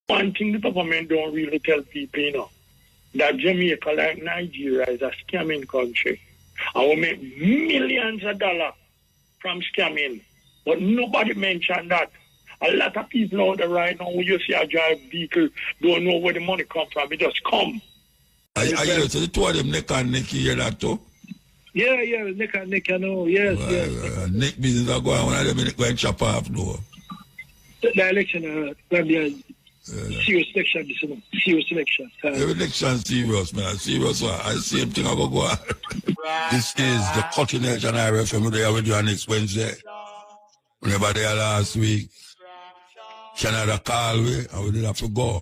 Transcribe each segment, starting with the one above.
One thing the government don't really tell people, you know, that Jamaica, like Nigeria, is a scamming country. And we make millions of dollars from scamming. But nobody mentioned that. A lot of people out there right now, when you see a drive vehicle, don't know where the money comes from. It just come. I hear the two of them, neck and neck, you hear that too? Yeah, neck and neck, I know, yes. Neck business are going, one of them going chop off, no. The election, serious election, serious election. Every election serious, man. Serious one. I see same thing I go on. This is the Cutting Edge and IRFM they are with you next Wednesday. Whenever they are last week. Canada call we and we did have to go.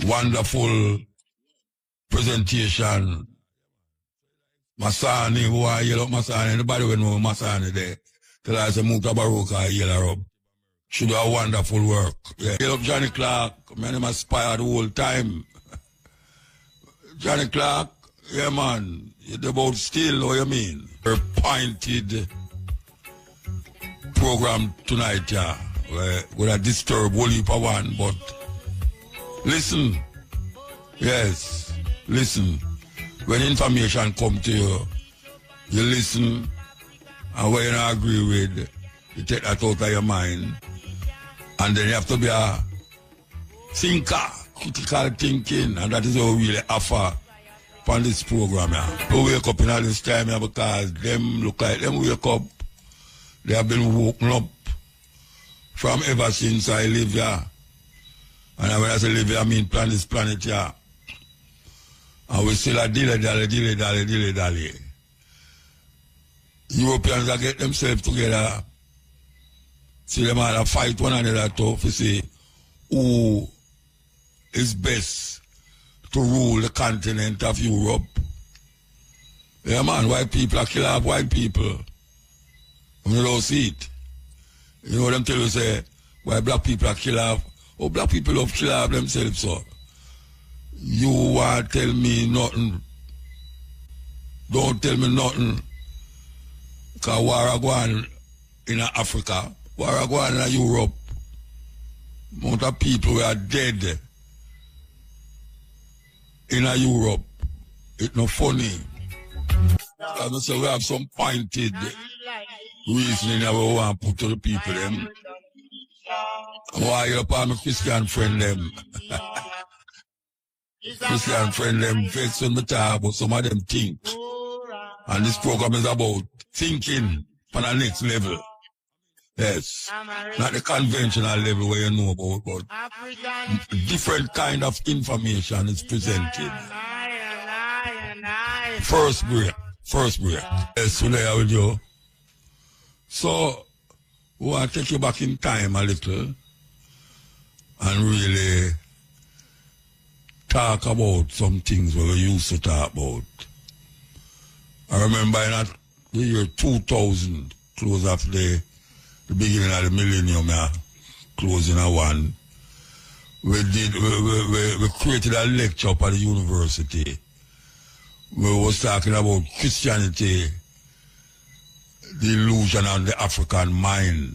Wonderful presentation. Masani, who are yellow Masani, anybody will know Masani there. Tell us a Mutabaruka yellow rub. Should be a wonderful work. Yeah. Yellow Johnny Clark, man, him aspire the whole time. Johnny Clark, yeah man, you're about still, what you mean? A pointed program tonight, yeah. With a disturb whole heap of one, but listen, yes, listen. When information come to you, you listen, and when you don't agree with, you take that out of your mind, and then you have to be a thinker, critical thinking, and that is what we really offer on this program. Yeah. We wake up in all this time, yeah, because them look like them wake up, they have been woken up from ever since I live here. And when I say live here, I mean plan this planet here. And we still a dilly. Europeans are get themselves together. See them all fight one another to see who is best to rule the continent of Europe. Yeah man, white people are killing off white people. And you don't see it. You know what I'm telling you, say, why black people are kill off? Oh, black people love kill off themselves, so. You want to tell me nothing. Don't tell me nothing. Because war are going in Africa, war are going in Europe. Amount of people are dead in Europe. It's not funny. I say we have some pointed reasoning that we want to put to the people them. Why you up on my Christian friend them? Christian friend them vex when we talk about some of them think. And this program is about thinking on the next level. Yes. Not the conventional level where you know about, but different kind of information is presented. First break. Yes, we're there with you. So, we want to take you back in time a little and really talk about some things we used to talk about. I remember in the year 2000, close after the beginning of the millennium, closing at one, we created a lecture up at the university. We was talking about Christianity, the illusion of the African mind.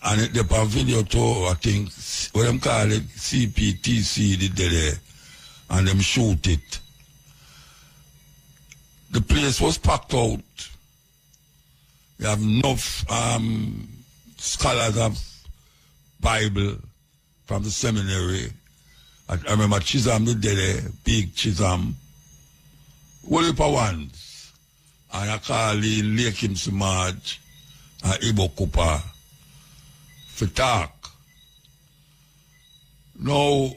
And it the video too, I think, what them call it, CPTC did there, and them shoot it. The place was packed out. You have enough scholars of Bible from the seminary. I remember Chisholm did there, big Chisholm. Whole heap of ones. And I call in Lakim Samaj and Ibo Cooper for talk. Now,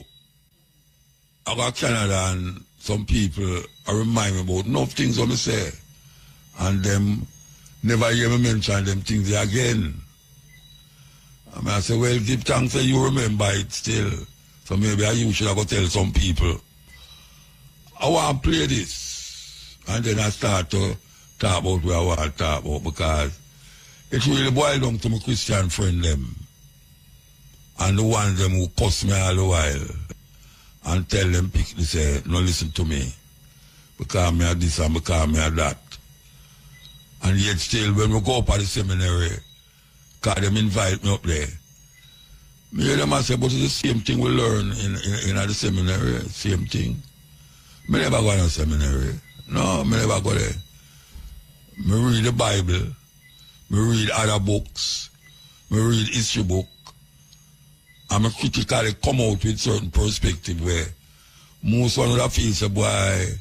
I got Canada and some people remind me about enough things what I say. And them never hear me mention them things again. I say, well, give thanks that you remember it still. So maybe you should have to tell some people. I want to play this. And then I start to talk about what I want to talk about because it really boiled down to my Christian friend them. And the ones them who cuss me all the while. And tell them, pick this, say, no listen to me. Because me are this and because me are that. And yet still, when we go up at the seminary, because them invite me up there, Me hear them say, but it's the same thing we learn in the seminary. Same thing. Me never go to seminary. No, me never go there. Me read the Bible. Me read other books. Me read history book. I'm critically come out with certain perspective where most one of the feel say, boy,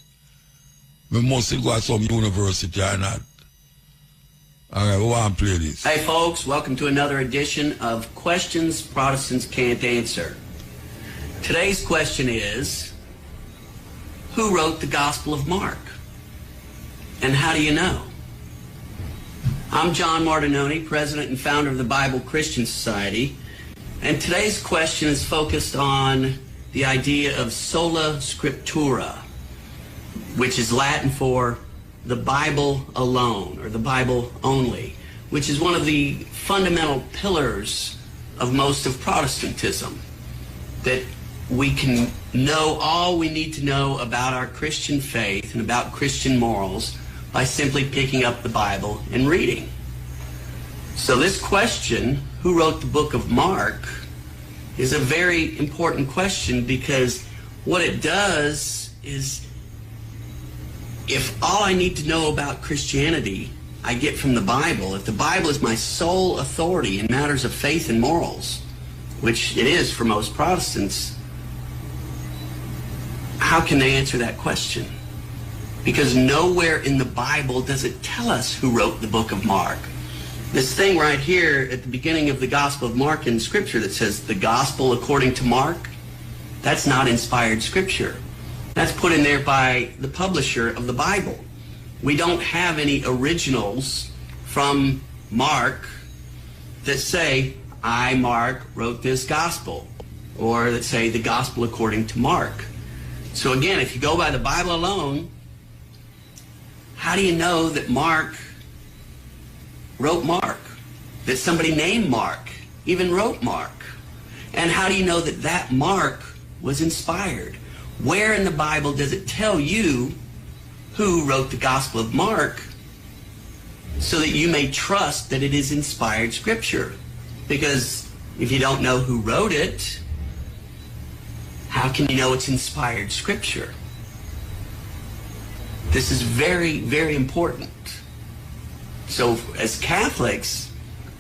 me must go to some university or not. All right, we want to play this. Hey, folks, welcome to another edition of Questions Protestants Can't Answer. Today's question is, who wrote the Gospel of Mark? And how do you know? I'm John Martinoni, president and founder of the Bible Christian Society, and today's question is focused on the idea of sola scriptura, which is Latin for the Bible alone, or the Bible only, which is one of the fundamental pillars of most of Protestantism, that we can know all we need to know about our Christian faith and about Christian morals by simply picking up the Bible and reading. So this question, who wrote the book of Mark, is a very important question, because what it does is, if all I need to know about Christianity I get from the Bible, if the Bible is my sole authority in matters of faith and morals, which it is for most Protestants, how can they answer that question? Because nowhere in the Bible does it tell us who wrote the book of Mark. This thing right here at the beginning of the Gospel of Mark in Scripture that says the Gospel according to Mark, that's not inspired Scripture. That's put in there by the publisher of the Bible. We don't have any originals from Mark that say, I, Mark, wrote this gospel, or that say the gospel according to Mark. So again, if you go by the Bible alone, how do you know that Mark wrote Mark? That somebody named Mark even wrote Mark? And how do you know that that Mark was inspired? Where in the Bible does it tell you who wrote the Gospel of Mark so that you may trust that it is inspired Scripture? Because if you don't know who wrote it, how can you know it's inspired Scripture? This is very, very important. So as Catholics,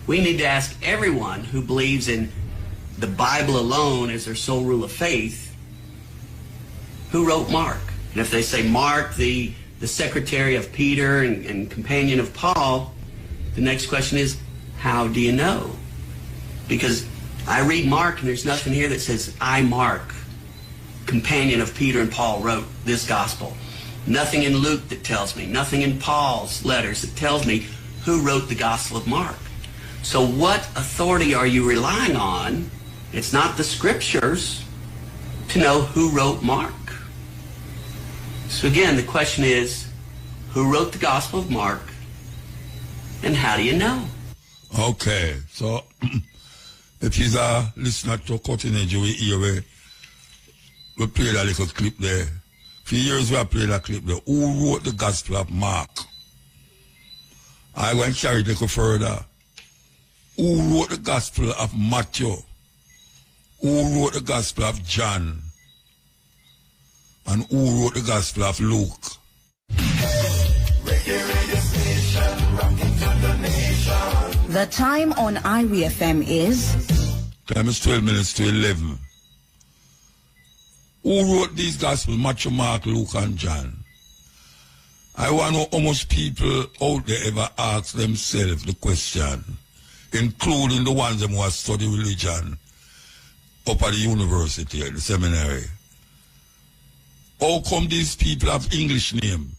we need to ask everyone who believes in the Bible alone as their sole rule of faith, who wrote Mark? And if they say Mark, the secretary of Peter and companion of Paul, the next question is, how do you know? Because I read Mark and there's nothing here that says, I, Mark, companion of Peter and Paul, wrote this gospel. Nothing in Luke that tells me, nothing in Paul's letters that tells me who wrote the Gospel of Mark. So what authority are you relying on? It's not the Scriptures to know who wrote Mark. So again, the question is, who wrote the Gospel of Mark, and how do you know? Okay, so if he's a listener to Cutting Edge, we hear we played a little clip there. For years we have played a clip there. Who wrote the Gospel of Mark? I will carry it a little further. Who wrote the Gospel of Matthew? Who wrote the Gospel of John? And who wrote the Gospel of Luke? The time on IWFM is... Time is 12 minutes to 11. Who wrote these Gospels? Matthew, Mark, Luke, and John. I want to know how much people out there ever ask themselves the question, including the ones who have studied religion up at the university, at the seminary. How come these people have English name?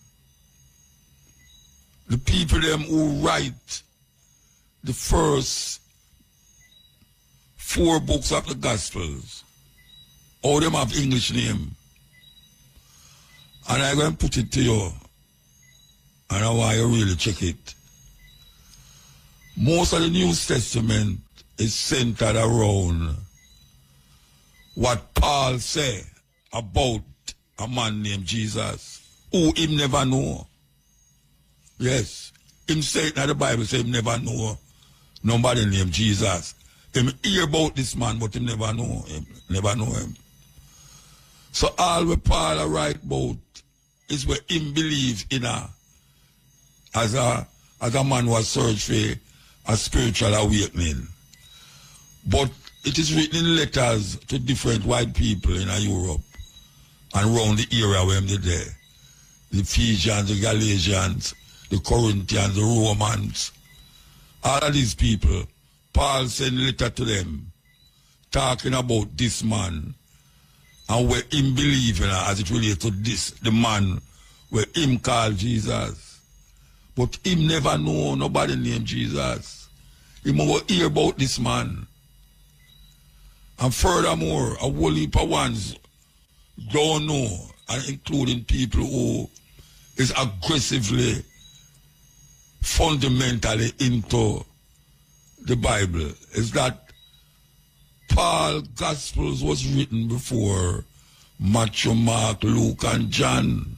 The people them who write the first 4 books of the Gospels, all them have English name. And I'm going to put it to you, and I want you really check it. Most of the New Testament is centered around what Paul said about a man named Jesus, who him never know. Yes, him say it in the Bible, say him never know nobody named Jesus. Him hear about this man, but him never know him. Never know him. So all what Paul write about is where him believe in her as a man was search for a spiritual awakening. But it is written in letters to different white people in Europe and around the area where they there. The Ephesians, the Galatians, the Corinthians, the Romans. All of these people, Paul sent a letter to them talking about this man and where him believe in as it relates to this, the man where him called Jesus. But him never know nobody named Jesus. Him will hear about this man. And furthermore, a whole heap of ones don't know, and including people who is aggressively, fundamentally into the Bible, is that Paul's Gospels was written before Matthew, Mark, Luke, and John.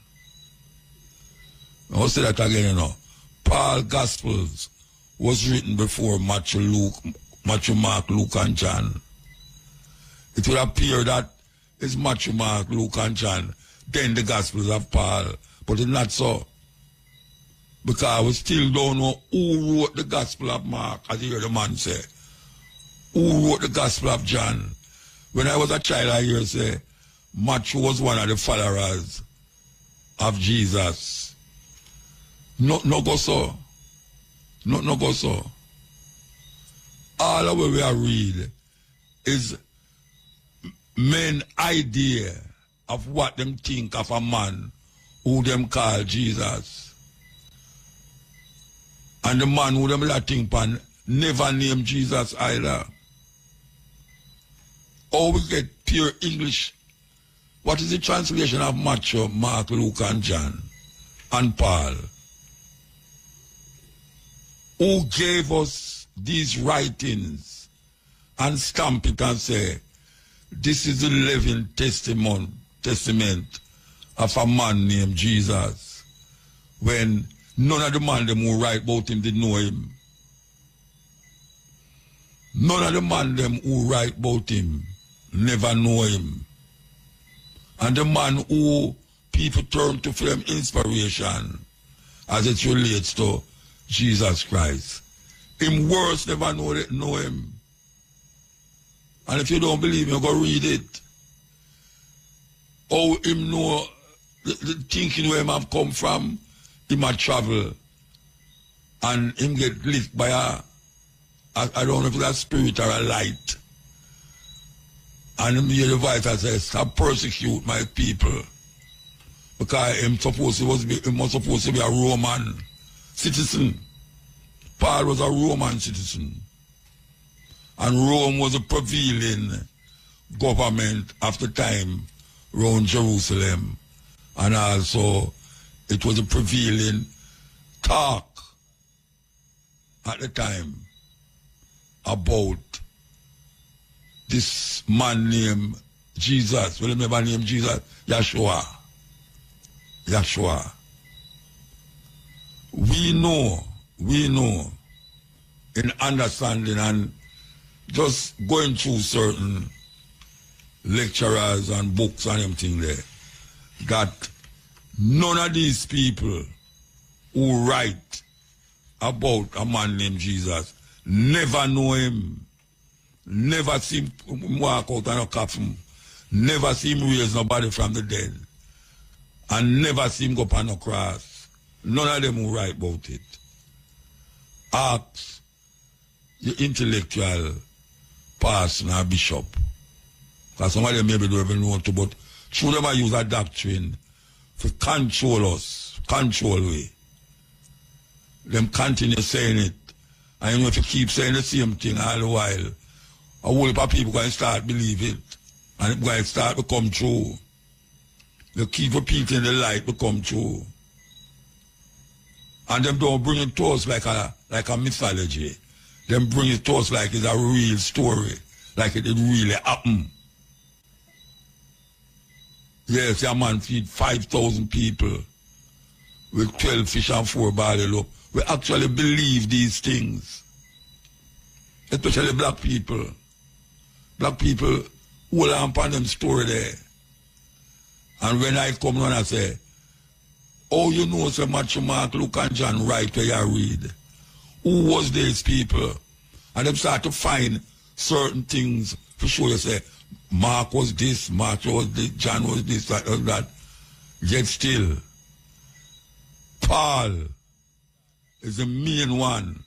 I'll say that again, you know. Paul's Gospels was written before Matthew, Mark, Luke, and John. It would appear that it's Matthew, Mark, Luke, and John, then the Gospels of Paul. But it's not so. Because we still don't know who wrote the Gospel of Mark, as you hear the man say. Who wrote the Gospel of John? When I was a child, I hear say, Matthew was one of the followers of Jesus. No go so. No go so. All of what we are read is men idea of what them think of a man who them call Jesus. And the man who them think pan never named Jesus either. Or we get pure English. What is the translation of Matthew, Mark, Luke, and John, and Paul? Who gave us these writings and stamp it and say, this is the living testament of a man named Jesus, when none of the man them who write about him did know him. None of the man them who write about him never know him. And the man who people turn to for them inspiration as it relates to Jesus Christ, him worse never know him. And if you don't believe me, go read it. How him know the thinking where him have come from, him a travel. And him get lit by I don't know if it's a spirit or a light. And him hear the voice that says, stop persecute my people. Because him was supposed to be a Roman citizen. Paul was a Roman citizen. And Rome was a prevailing government of the time around Jerusalem. And also it was a prevailing talk at the time about this man named Jesus. Well, remember named Jesus? Yeshua. We know in understanding and just going through certain lecturers and books and everything there, that none of these people who write about a man named Jesus never know him, never see him walk out on a coffin, never see him raise nobody from the dead, and never see him go up on a cross. None of them who write about it. Ask your intellectual pastor or bishop, because some of them maybe don't even know to, but through them I use a doctrine to control us, control we. Them continue saying it, and you know if you keep saying the same thing all the while, a whole heap of people going to start believe it, and it's going to start to become true. They keep repeating the light become true. And them don't bring it to us like a mythology. Them bring it to us like it's a real story, like it really happened. Yes, a man feed 5,000 people with 12 fish and 4 barley loaf. We actually believe these things. especially black people. Black people hold on upon them story there. And when I come on, I say, oh, you know, so much Mark, Luke, and John write where you read. Who was these people? And them start to find certain things for sure. You say, Mark was this, Mark was this, John was this, that. Yet still, Paul is the main one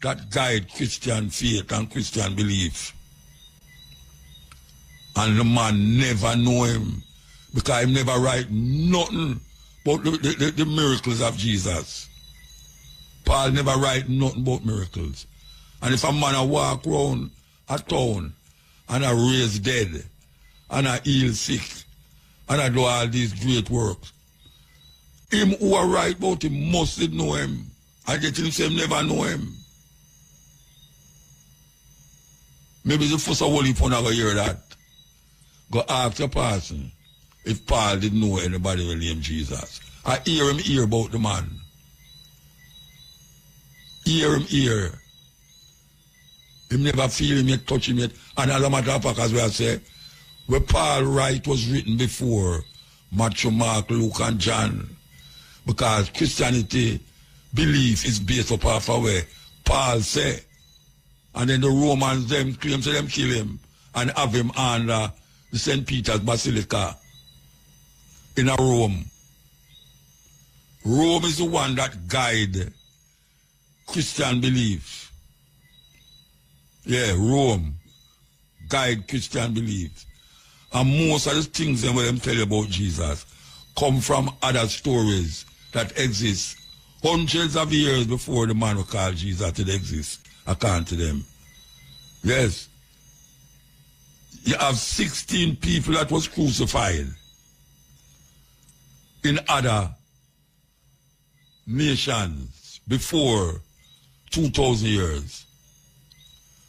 that guide Christian faith and Christian belief. And the man never know him because he never write nothing about the miracles of Jesus. Paul never write nothing about miracles. And if a man a walk around a town and a raise dead and a heal sick and I do all these great works, him who are right about him must know him. And yet himself never know him. Maybe the first of all if you never hear that, go ask your person if Paul didn't know anybody with name Jesus. I hear him hear about the man. Hear him hear. Him never feel him yet, touch him yet. And as a matter of fact, as we have said, where Paul write was written before Matthew, Mark, Luke, and John. Because Christianity belief is based upon where Paul said. And then the Romans them claim to them kill him and have him under the St. Peter's Basilica in a Rome. Rome is the one that guide Christian belief. Yeah, Rome guide Christian belief. And most of the things that them tell you about Jesus come from other stories that exist hundreds of years before the man who called Jesus did exist, according to them. Yes. You have 16 people that was crucified in other nations before 2,000 years.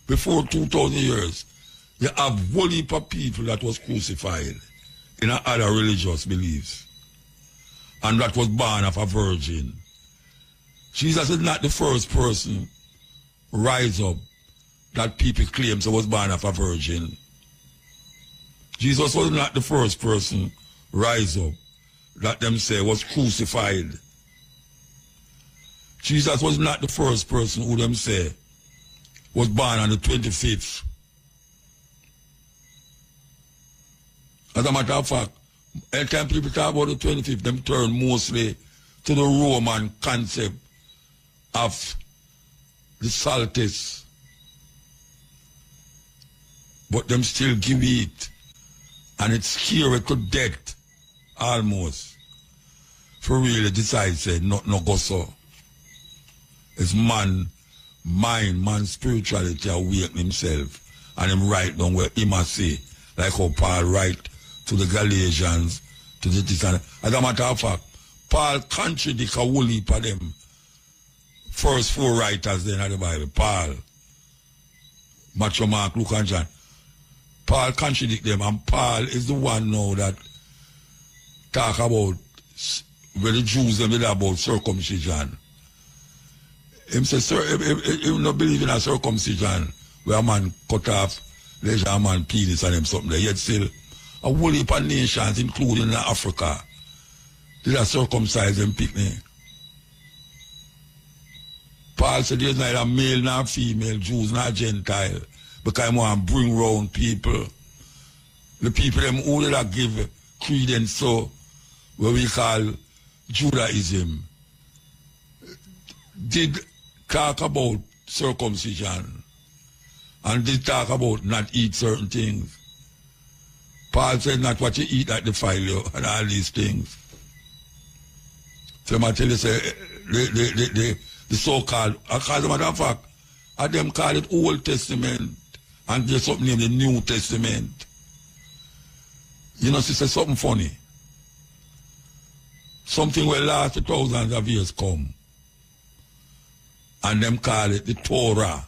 Before 2,000 years, you have a whole heap of people that was crucified in other religious beliefs. And that was born of a virgin. Jesus is not the first person rise up that people claim so was born of a virgin. Jesus was not the first person rise up that them say was crucified. Jesus was not the first person who them say was born on the 25th. As a matter of fact, anytime people talk about the 25th, them turn mostly to the Roman concept of the solstice. But them still give it. And it's scary to death, almost. For real, decide, say, no go so. It's man, mind, man spirituality awaken himself. And him write down where he must say, like how Paul write to the Galatians, to the this and as a matter of fact, Paul contradicts a whole heap of them first four writers then in the Bible. Paul, Matthew, Mark, Luke, and John. Paul contradicts them, and Paul is the one now that talk about where the Jews them did about circumcision. Him say, sir, he not believe in a circumcision where a man cut off a man penis and him something there. Yet still, a whole heap of nations, including Africa, did a circumcise them picnic. Paul said there's neither male nor female, Jews nor Gentile, because I want to bring round people. The people them who did not give credence so what we call Judaism did talk about circumcision and did talk about not eat certain things. Paul said not what you eat that defile you and all these things. So I tell you, say, the so-called, as a matter of fact, I them call it Old Testament and there's something named the New Testament. You know, sister, something funny. Something will last for thousands of years come. And them call it the Torah.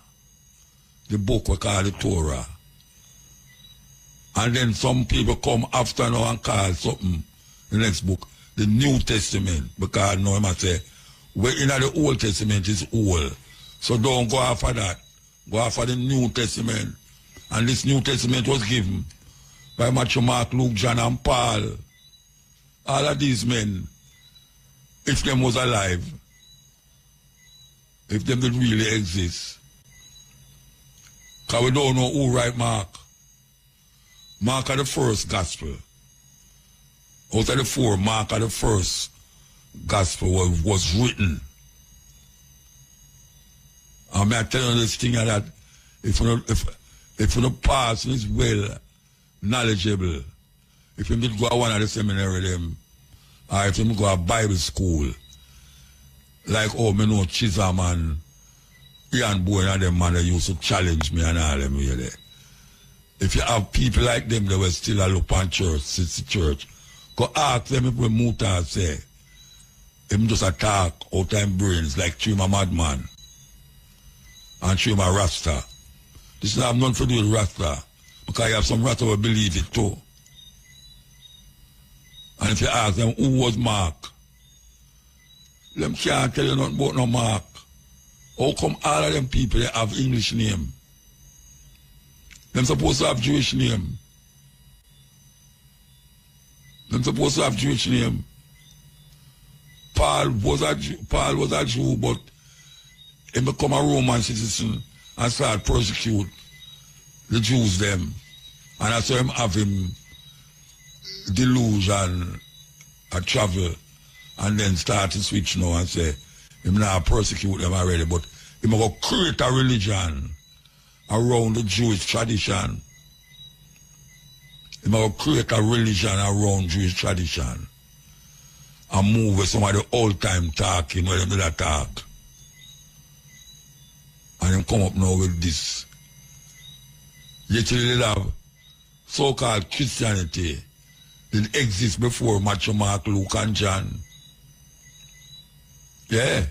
The book we call the Torah. And then some people come after now and call something, the next book, the New Testament. Because now I must say, where in the Old Testament is old. So don't go after that. go after the New Testament. And this New Testament was given by Matthew, Mark, Luke, John, and Paul. All of these men, if them was alive, if them did really exist. Because we don't know who write Mark. Mark are the first gospel. Out of the four, Mark are the first gospel was written. And I tell you this thing that if you person is well knowledgeable, if you did go to one of the seminary them, or if you go to Bible school, like me know Chisholm and Ian Bowen and them man they used to challenge me and all them really. If you have people like them that were still a look on church, since the church, go ask them if we muta say. Him just attack out time brains like Chima Madman and Chima Rasta. This have nothing to do with Rasta. Because you have some Rasta who believe it too. And if you ask them who was Mark, them can't tell you nothing about no Mark. How come all of them people they have English name? Them supposed to have Jewish name. Them supposed to have Jewish name. Paul was a Jew, but he become a Roman citizen and start persecute the Jews them. And I saw him have him delusion and travel and then start to switch now and say him now persecute them already, but he will create a religion around the Jewish tradition. He will create a religion around Jewish tradition and move with some of the old time talking where they do that talk. And him come up now with this. Yet they have so-called Christianity that exists before Matthew, Mark, Luke, and John. Yeah.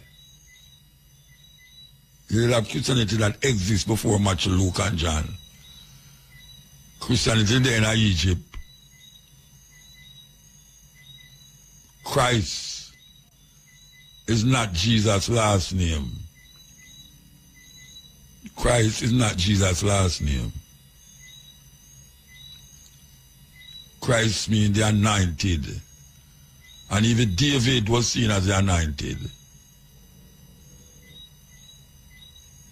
You have Christianity that exists before Matthew, Luke, and John. Christianity there in Egypt. Christ is not Jesus' last name. Christ is not Jesus' last name. Christ means the anointed. And even David was seen as the anointed.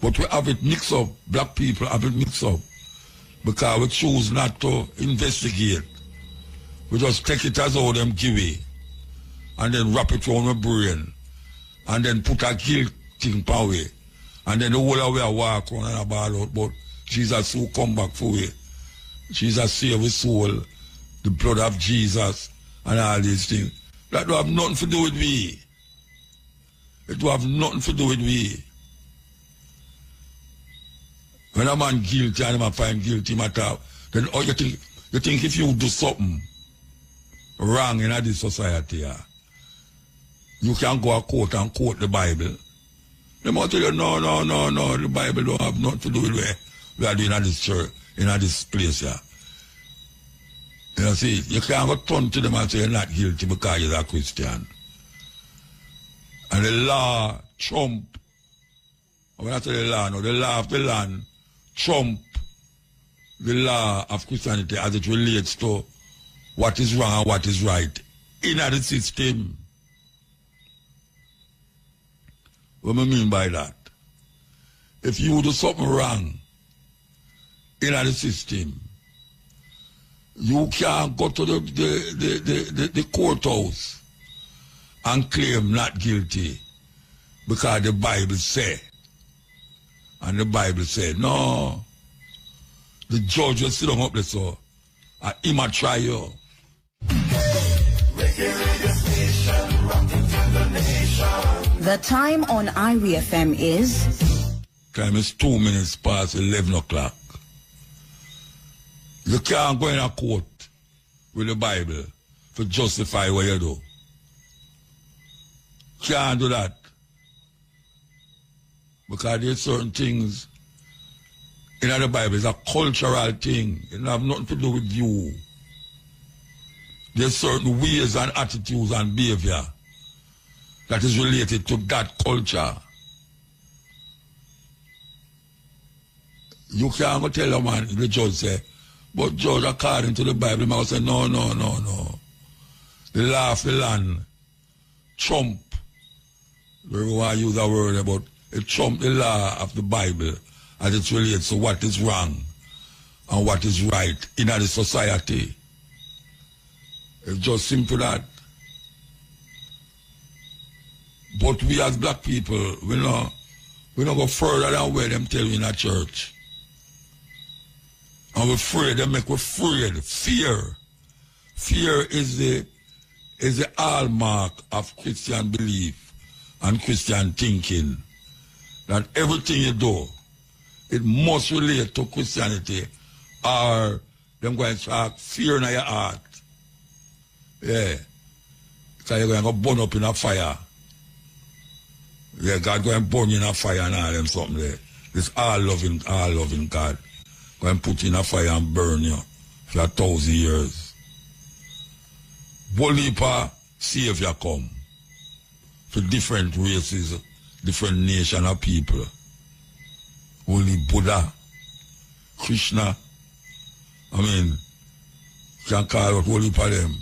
But we have it mixed up. Black people have it mixed up. Because we choose not to investigate. We just take it as how them give it. And then wrap it around my brain. And then put a guilt thing power. And then the whole way I walk around and I ball out. But Jesus will come back for it. Jesus save his soul. The blood of Jesus. And all these things. That will have nothing to do with me. It will have nothing to do with me. When a man guilty and I find guilty matter, then oh, you think if you do something wrong in this society, you can go to court and quote the Bible. They might tell you, no, the Bible don't have nothing to do with what we are doing in this church, in this place here. You know, see, you can't go turn to them and say you're not guilty because you're a Christian. And the law trump, when I say the law, no, the law of the land trump the law of Christianity as it relates to what is wrong and what is right in the system. What do I mean by that? If you do something wrong in the system, you can't go to the courthouse and claim not guilty because the Bible says. And the Bible said, no, the judge will sit up there so, and he might try you. The time on IWFM is? Time is 2 minutes past 11 o'clock. You can't go in a court with the Bible to justify what you do. Can't do that. Because there's certain things in the Bible, it's a cultural thing. It have nothing to do with you. There's certain ways and attitudes and behavior that is related to that culture. You can't go tell a man, the judge say, but judge, according to the Bible, man say, no. The law of the land trump, we want to use a word about it trump the law of the Bible as it relates to what is wrong and what is right in the society. It's just simple that. But we as black people, we don't go further than where them tell you in a church. And we're afraid, they make us afraid. Fear. Fear is the hallmark of Christian belief and Christian thinking. That everything you do, it must relate to Christianity, or them going to have fear in your heart. Yeah. So you're going to burn up in a fire. Yeah, God going to burn you in a fire and all them something there. This all loving God. Going to put you in a fire and burn you for 1,000 years. Bolipa Savior come for different races, different nation of people. Only Buddha, Krishna, can call out Holy for them.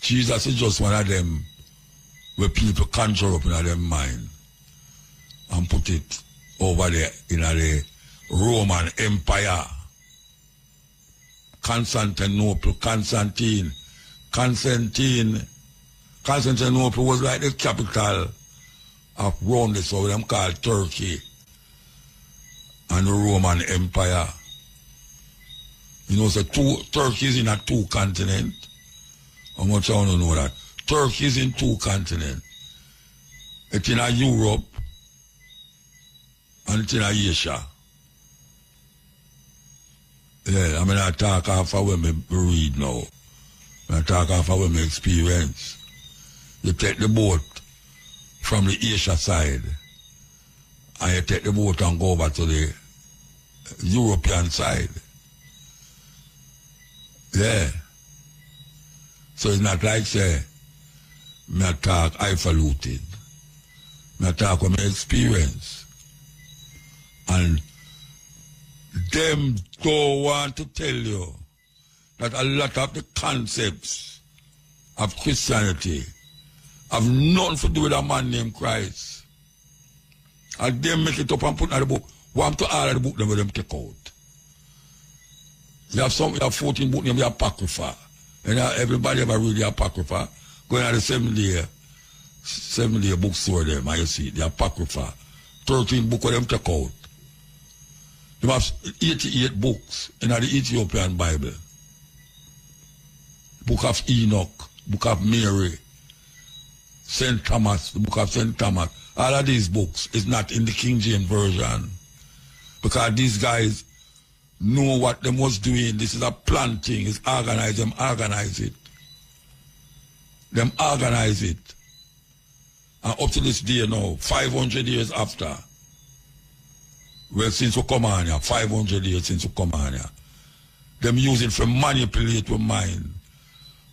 Jesus is just one of them where people conjure up in their mind and put it over there in the Roman Empire. Constantinople was like the capital of Rome, that's what them called Turkey, and the Roman Empire. You know, so Turkey is in a 2 continent. How much I don't know that? Turkey is in 2 continents. It's in a Europe and it's in a Asia. Yeah, I talk off of when I read now. I talk off of when I experience. You take the boat from the Asia side and you take the boat and go over to the European side. Yeah. So it's not like, say, me talk highfalutin. Me talk with my experience. And them don't want to tell you that a lot of the concepts of Christianity have nothing to do with a man named Christ. And they make it up and put in the book. Want to all of the book them with them take out. You have 14 books named the Apocrypha. And everybody ever read the Apocrypha. Going to the 7-day bookstore there, and you see the Apocrypha. 13 books of them take out. They have 88 books in the Ethiopian Bible. Book of Enoch, Book of Mary, St. Thomas, the Book of St. Thomas. All of these books is not in the King James Version. Because these guys know what they was doing. This is a plan thing. It's organized. Them organize it. Them organize it. And up to this day now, 500 years after, well, since we come on here, 500 years since we come on here, them use it for manipulate your mind,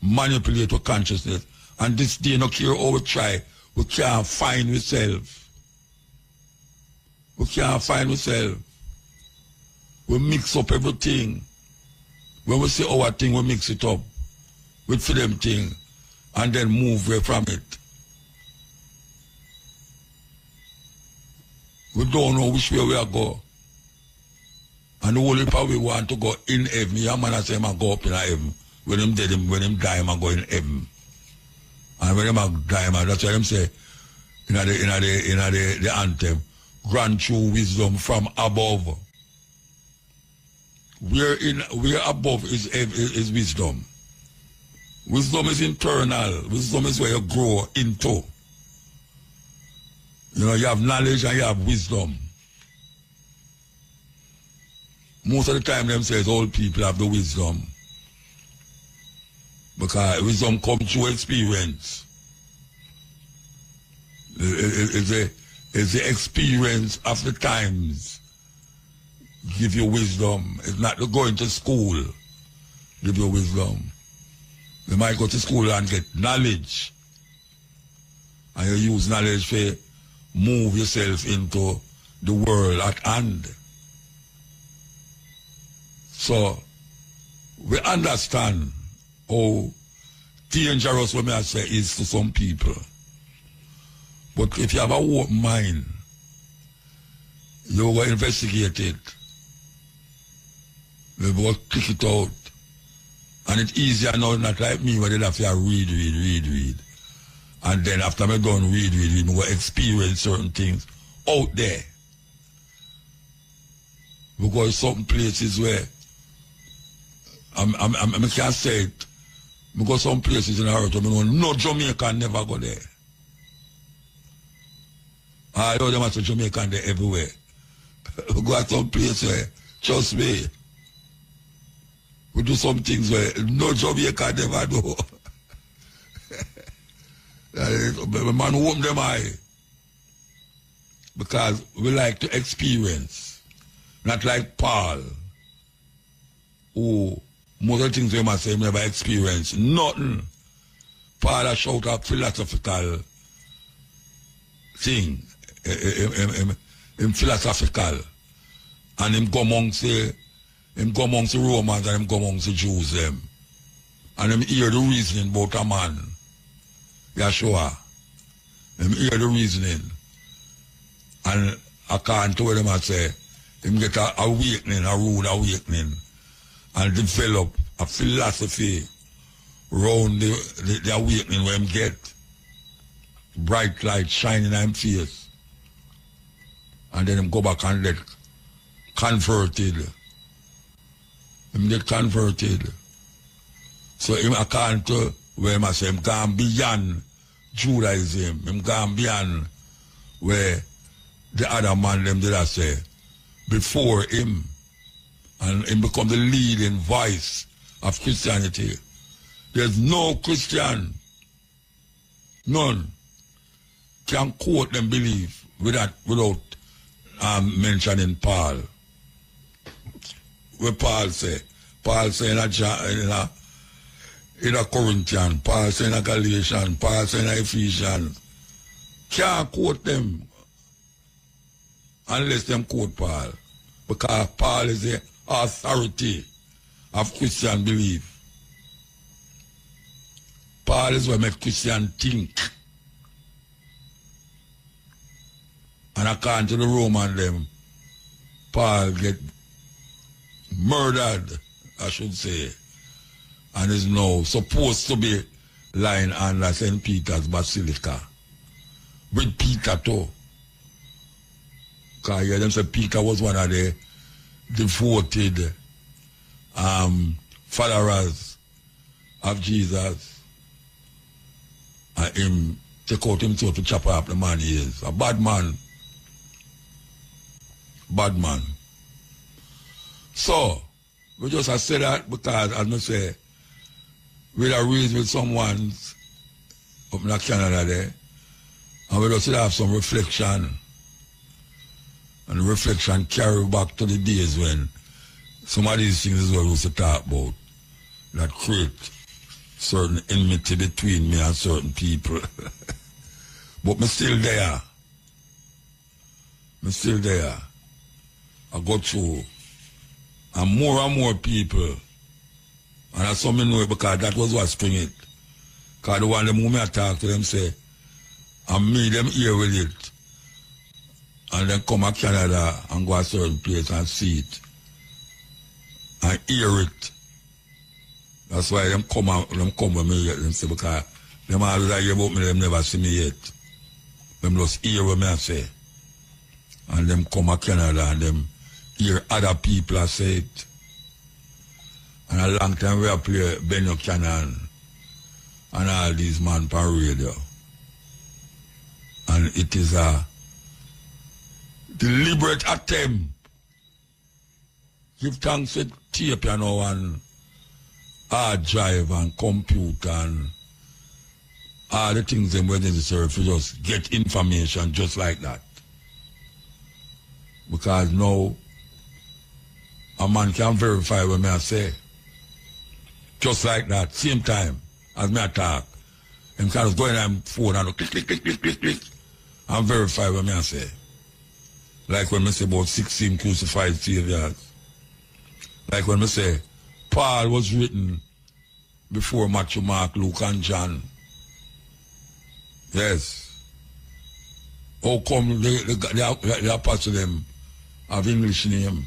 manipulate your consciousness. And this day, no care how we try, we can't find ourselves. We can't find ourselves. We mix up everything. When we say our thing, we mix it up with for them thing and then move away from it. We don't know which way we are going. And the only part we want to go in heaven. Your man say man go up in heaven. When him dead, when him die, man go in heaven. And when him die, man, that's why them say in the anthem, grant you wisdom from above. Where above is wisdom. Wisdom is internal. Wisdom is where you grow into. You know, you have knowledge and you have wisdom. Most of the time them says old people have the wisdom. Because wisdom comes through experience. It's the experience of the times give you wisdom. It's not going to school give you wisdom. You might go to school and get knowledge. And you use knowledge to move yourself into the world at hand. So, we understand how dangerous what I say is to some people. But if you have a open mind, you will investigate it. You will click it out. And it's easier now, not like me, where they have to read. And then after I done read, I will experience certain things out there. Because some places where I can't say it. Because some places in the earth, no Jamaican never go there. I know them as a Jamaican there everywhere. We go at some place where, trust me, we do some things where no Jamaican never do. Man, open them eye. Because we like to experience. Not like Paul, who most of the things we must say never experienced. Nothing. Paul has shout a philosophical thing. Him philosophical. And him go amongst the Romans and him go amongst the Jews them. And him hear the reasoning about a man. Yeshua. Him hear the reasoning. And according to what them I say, him get a awakening, a rude awakening, and develop a philosophy around the awakening where him get bright light shining on him face. And then him go back and get converted. Him get converted. So him according to where him I say, him gone beyond Judaism, him gone beyond where the other man them did I say, before him, and him become the leading voice of Christianity. There's no Christian, none, can quote them belief without mentioning Paul. What Paul say in a Corinthian, Paul say in a Galatian, Paul say in a Ephesian. Can't quote them unless them quote Paul. Because Paul is the authority of Christian belief. Paul is what makes Christian think. And according to the Roman them, Paul get murdered, I should say, and is now supposed to be lying under St. Peter's Basilica. With Peter too. Because yeah, them say Peter was one of the devoted followers of Jesus. And him take out himself to chop up the man he is. A bad man. Bad man. So, we just have said that because, as I say, we are raised with someone up in Canada there, and we just have some reflection. And the reflection carry back to the days when some of these things is what we used to talk about, that create certain enmity between me and certain people. But me still there. Me still there. I go through. And more people. And I saw me know it because that was what spring it. Because the one the moment I talk to them say, and me them here with it. And then come to Canada and go a certain place and see it. And hear it. That's why them come with me yet. Them say, because them always hear about me, them never see me yet. Them just hear what me I say. And them come to Canada and them hear other people I say it. And a long time we have played Benny Cannon and all these men on radio. And it is a deliberate attempt. Give thanks with tape, you know, and hard drive and computer and all the things them were necessary to just get information just like that. Because now a man can verify what I say. Just like that, same time as me I talk. Him can just go in on phone and click, and verify what I say. Like when I say about 16 crucified saviors. Like when I say, Paul was written before Matthew, Mark, Luke, and John. Yes. How come the apostle them have English name?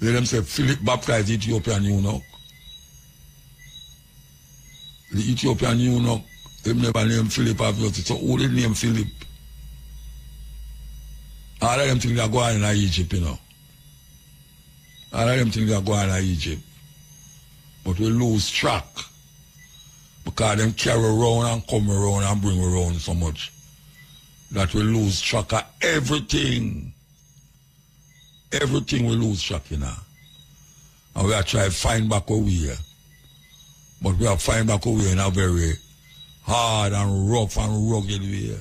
Let them say Philip baptized the Ethiopian eunuch. The Ethiopian eunuch, him never named Philip obviously. So who did name Philip? All of them think they're going to Egypt, you know. All of them think they're going to Egypt. But we lose track. Because them carry around and come around and bring around so much that we lose track of everything. Everything we lose track, you know. And we are trying to find back where we are. But we are find back where we are in a very hard and rough and rugged way.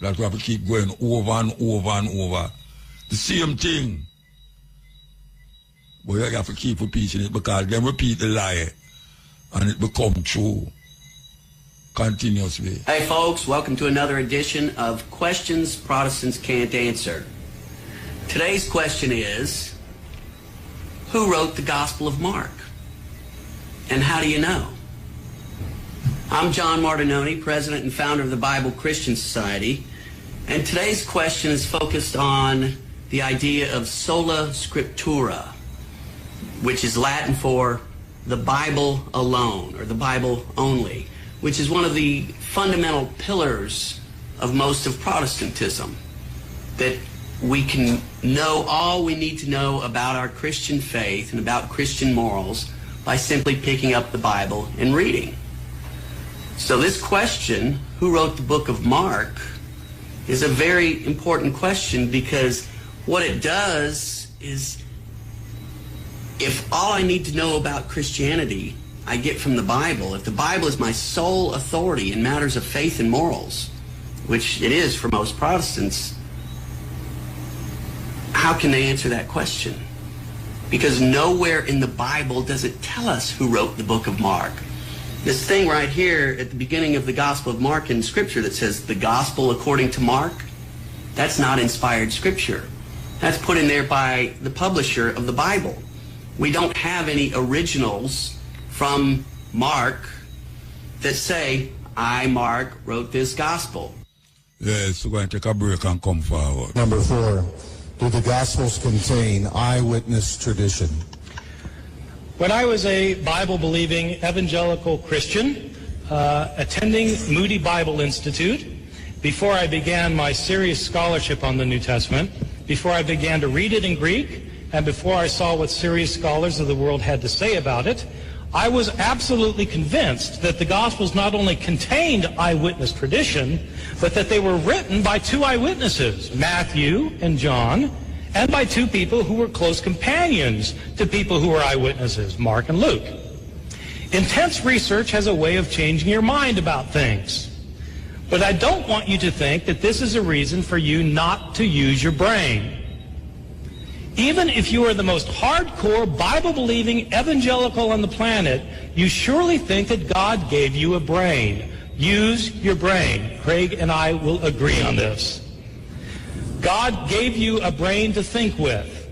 That we have to keep going over and over and over. The same thing. But you have to keep repeating it because then repeat the lie and it becomes true continuously. Hey folks, welcome to another edition of Questions Protestants Can't Answer. Today's question is, who wrote the Gospel of Mark? And how do you know? I'm John Martinoni, president and founder of the Bible Christian Society, and today's question is focused on the idea of sola scriptura, which is Latin for the Bible alone, or the Bible only, which is one of the fundamental pillars of most of Protestantism, that we can know all we need to know about our Christian faith and about Christian morals by simply picking up the Bible and reading. So this question, who wrote the book of Mark, is a very important question because what it does is, if all I need to know about Christianity I get from the Bible, if the Bible is my sole authority in matters of faith and morals, which it is for most Protestants, how can they answer that question? Because nowhere in the Bible does it tell us who wrote the book of Mark. This thing right here at the beginning of the Gospel of Mark in Scripture that says the Gospel according to Mark, that's not inspired Scripture. That's put in there by the publisher of the Bible. We don't have any originals from Mark that say, I, Mark, wrote this Gospel. Yes, we're going to take a break and come forward. Number 4, do the Gospels contain eyewitness tradition? When I was a Bible-believing evangelical Christian, attending Moody Bible Institute, before I began my serious scholarship on the New Testament, before I began to read it in Greek, and before I saw what serious scholars of the world had to say about it, I was absolutely convinced that the Gospels not only contained eyewitness tradition, but that they were written by 2 eyewitnesses, Matthew and John, and by 2 people who were close companions to people who were eyewitnesses, Mark and Luke. Intense research has a way of changing your mind about things. But I don't want you to think that this is a reason for you not to use your brain. Even if you are the most hardcore, Bible-believing evangelical on the planet, you surely think that God gave you a brain. Use your brain. Craig and I will agree on this. God gave you a brain to think with.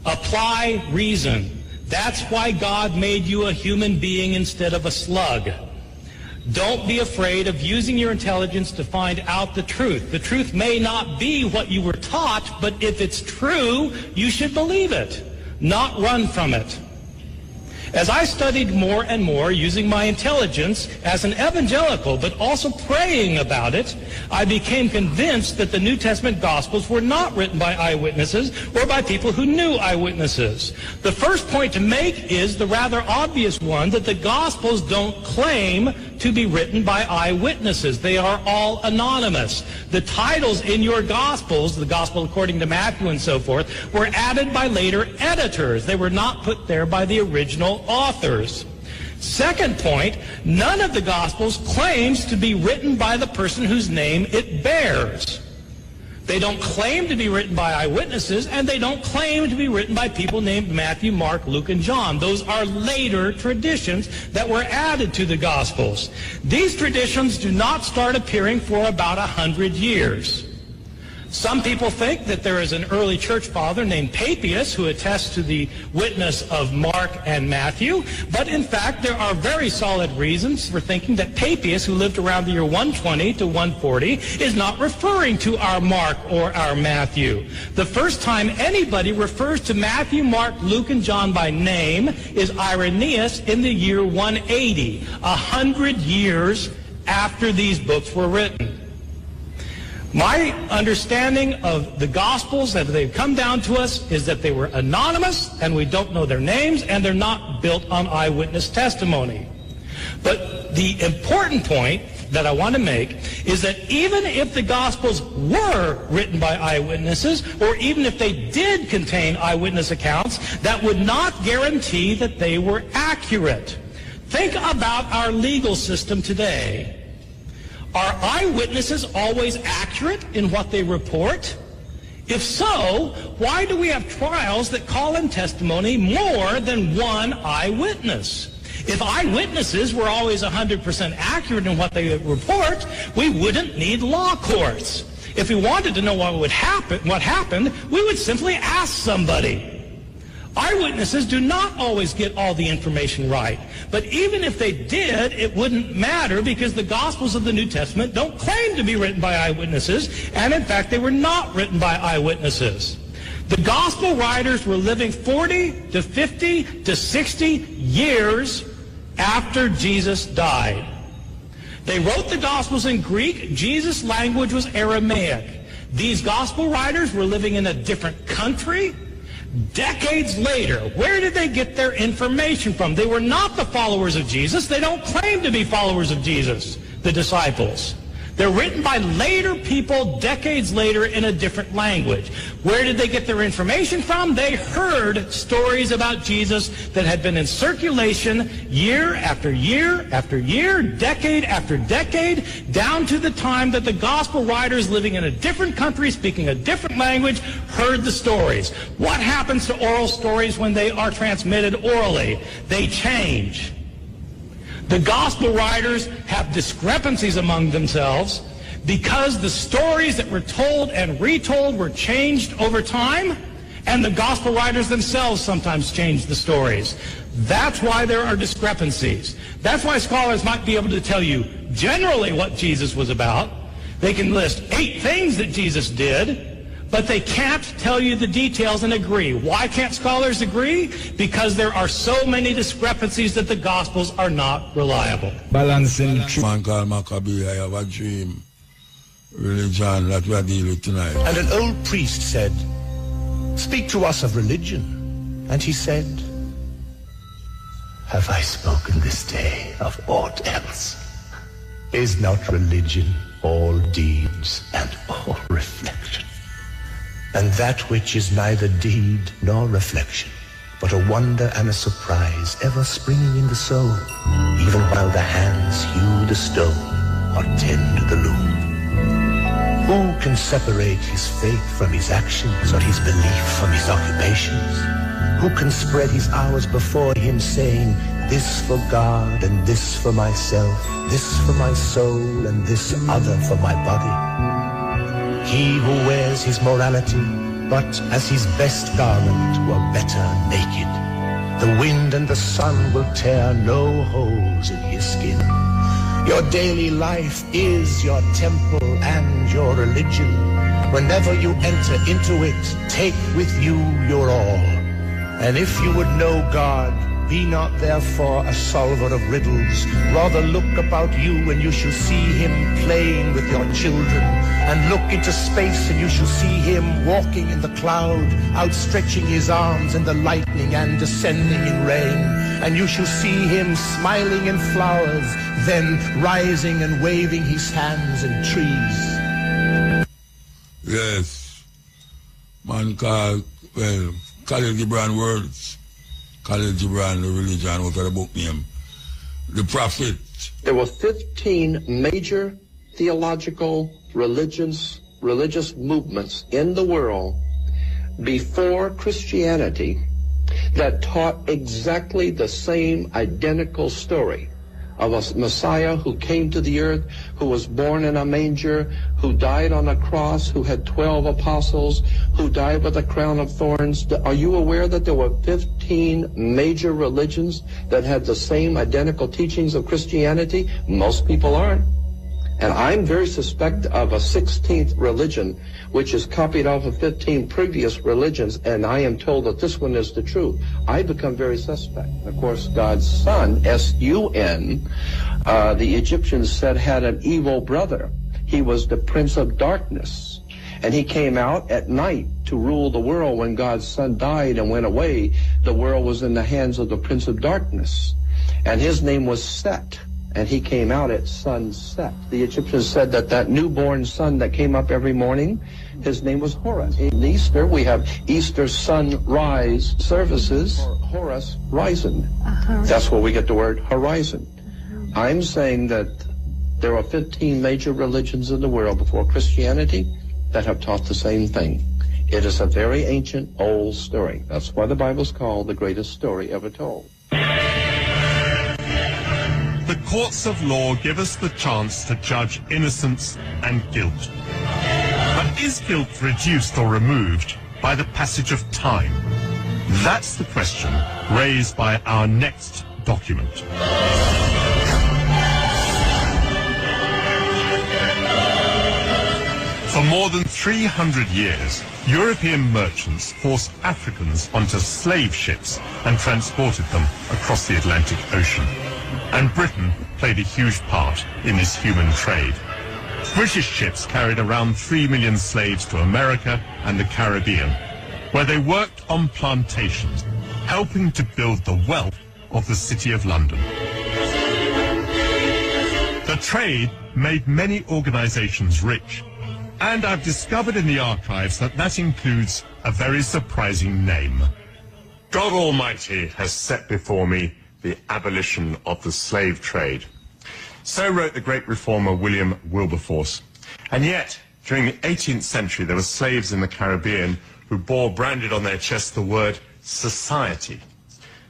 Apply reason. That's why God made you a human being instead of a slug. Don't be afraid of using your intelligence to find out the truth. The truth may not be what you were taught, but if it's true, you should believe it, not run from it. As I studied more and more using my intelligence as an evangelical, but also praying about it, I became convinced that the New Testament Gospels were not written by eyewitnesses or by people who knew eyewitnesses. The first point to make is the rather obvious one that the Gospels don't claim to be written by eyewitnesses. They are all anonymous. The titles in your Gospels, the Gospel according to Matthew and so forth, were added by later editors. They were not put there by the original authors. Second point, none of the Gospels claims to be written by the person whose name it bears. They don't claim to be written by eyewitnesses, and they don't claim to be written by people named Matthew, Mark, Luke, and John. Those are later traditions that were added to the Gospels. These traditions do not start appearing for about 100 years. Some people think that there is an early church father named Papias who attests to the witness of Mark and Matthew, but in fact there are very solid reasons for thinking that Papias, who lived around the year 120 to 140, is not referring to our Mark or our Matthew. The first time anybody refers to Matthew, Mark, Luke, and John by name is Irenaeus in the year 180, 100 years after these books were written. My understanding of the Gospels that they've come down to us is that they were anonymous and we don't know their names and they're not built on eyewitness testimony. But the important point that I want to make is that even if the Gospels were written by eyewitnesses, or even if they did contain eyewitness accounts, that would not guarantee that they were accurate. Think about our legal system today. Are eyewitnesses always accurate in what they report? If so, why do we have trials that call in testimony more than one eyewitness? If eyewitnesses were always 100% accurate in what they report, we wouldn't need law courts. If we wanted to know what happened, we would simply ask somebody. Eyewitnesses do not always get all the information right. But even if they did, it wouldn't matter because the Gospels of the New Testament don't claim to be written by eyewitnesses, and in fact they were not written by eyewitnesses. The Gospel writers were living 40 to 50 to 60 years after Jesus died. They wrote the Gospels in Greek. Jesus' language was Aramaic. These Gospel writers were living in a different country. Decades later, where did they get their information from? They were not the followers of Jesus. They don't claim to be followers of Jesus, the disciples. They're written by later people decades later in a different language. Where did they get their information from? They heard stories about Jesus that had been in circulation year after year after year, decade after decade, down to the time that the gospel writers living in a different country, speaking a different language, heard the stories. What happens to oral stories when they are transmitted orally? They change. The gospel writers have discrepancies among themselves because the stories that were told and retold were changed over time, and the gospel writers themselves sometimes changed the stories. That's why there are discrepancies. That's why scholars might be able to tell you generally what Jesus was about. They can list 8 things that Jesus did, but they can't tell you the details and agree. Why can't scholars agree? Because there are so many discrepancies that the Gospels are not reliable. Balancing man called Maccabee, I have a dream. Religion that we are dealing with tonight. And an old priest said, "Speak to us of religion." And he said, "Have I spoken this day of aught else? Is not religion all deeds and all reflection? And that which is neither deed nor reflection, but a wonder and a surprise ever springing in the soul, even while the hands hew the stone or tend the loom? Who can separate his faith from his actions, or his belief from his occupations? Who can spread his hours before him, saying, this for God and this for myself, this for my soul and this other for my body? He who wears his morality, but as his best garment were better naked. The wind and the sun will tear no holes in his skin. Your daily life is your temple and your religion. Whenever you enter into it, take with you your all. And if you would know God, be not therefore a solver of riddles. Rather look about you and you shall see him playing with your children. And look into space and you shall see him walking in the cloud, outstretching his arms in the lightning and descending in rain. And you shall see him smiling in flowers, then rising and waving his hands in trees. Yes. Man called, well, Khalil Gibran words. Khalil Gibran, the religion, what the book name? The Prophet. There were 15 major theological religious movements in the world before Christianity that taught exactly the same identical story of a Messiah who came to the earth, who was born in a manger, who died on a cross, who had 12 apostles, who died with a crown of thorns. Are you aware that there were 15 major religions that had the same identical teachings of Christianity? Most people aren't. And I'm very suspect of a 16th religion, which is copied off of 15 previous religions, and I am told that this one is the truth. I become very suspect. Of course, God's son, S-U-N, the Egyptians said had an evil brother. He was the prince of darkness, and he came out at night to rule the world. When God's son died and went away, the world was in the hands of the prince of darkness, and his name was Set. And he came out at sunset. The Egyptians said that that newborn sun that came up every morning, his name was Horus. In Easter, we have Easter sunrise services, Horus Horizon. That's where we get the word horizon. I'm saying that there are 15 major religions in the world before Christianity that have taught the same thing. It is a very ancient, old story. That's why the Bible's called the greatest story ever told. The courts of law give us the chance to judge innocence and guilt. But is guilt reduced or removed by the passage of time? That's the question raised by our next document. For more than 300 years, European merchants forced Africans onto slave ships and transported them across the Atlantic Ocean. And Britain played a huge part in this human trade. British ships carried around 3 million slaves to America and the Caribbean, where they worked on plantations, helping to build the wealth of the City of London. The trade made many organizations rich, and I've discovered in the archives that that includes a very surprising name. God Almighty has set before me the abolition of the slave trade. So wrote the great reformer William Wilberforce. And yet, during the 18th century, there were slaves in the Caribbean who bore branded on their chests the word society.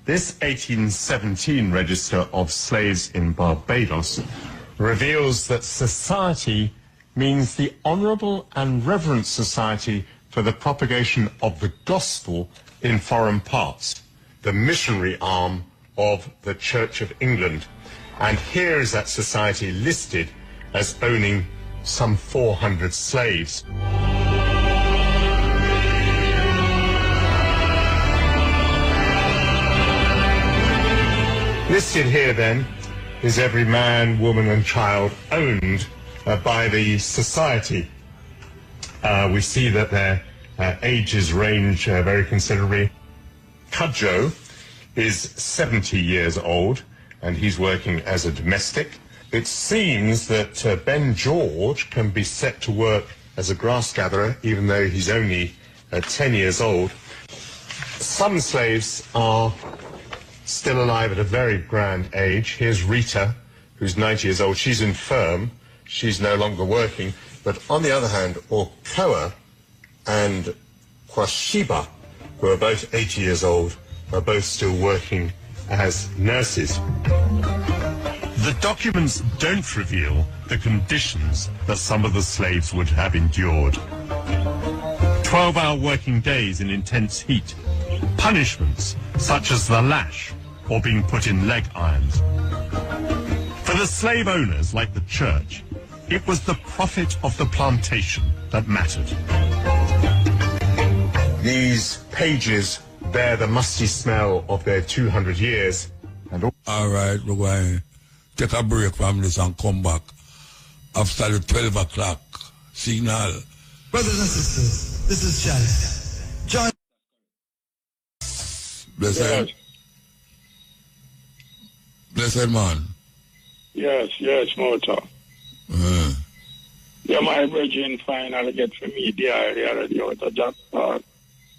This 1817 register of slaves in Barbados reveals that society means the honourable and reverent society for the propagation of the gospel in foreign parts, the missionary arm of the Church of England. And here is that society listed as owning some 400 slaves. Listed here then is every man, woman and child owned by the society. We see that their ages range very considerably. Cudjoe is 70 years old, and he's working as a domestic. It seems that Ben George can be set to work as a grass gatherer, even though he's only 10 years old. Some slaves are still alive at a very grand age. Here's Rita, who's 90 years old. She's infirm. She's no longer working. But on the other hand, Orkoa and Kwashiba, who are both 80 years old, are both still working as nurses. The documents don't reveal the conditions that some of the slaves would have endured. 12-hour working days in intense heat, punishments such as the lash or being put in leg irons. For the slave owners, like the church, it was the profit of the plantation that mattered. These pages bear the musty smell of their 200 years. And all right, we're going to take a break from this and come back after the 12 o'clock signal. Brothers and sisters, this is Chalice. John. Blessed. Yes. Blessed man. Yes, muta. Yeah, my virgin finally get for me the already out of that part.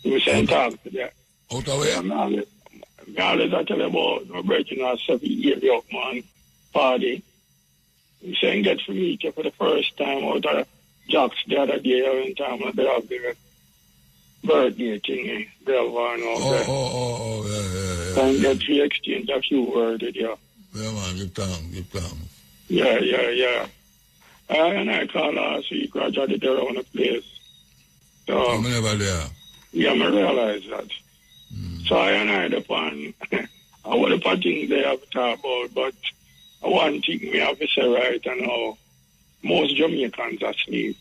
We sent talk to that. Out of where? God, I tell you about my virgin was 7 young man party. We sent get for me for the first time out of Jocks the other day in time they have the birthday thing, yeah. Yeah. And get to exchange a few words with you. Yeah, man, give time. Yeah. And I call last week, Roger did around the place. So, I'm never there. Yeah, I realize that. So I had upon I would have put things they have to talk about, but one thing we have to say right now, most Jamaicans are asleep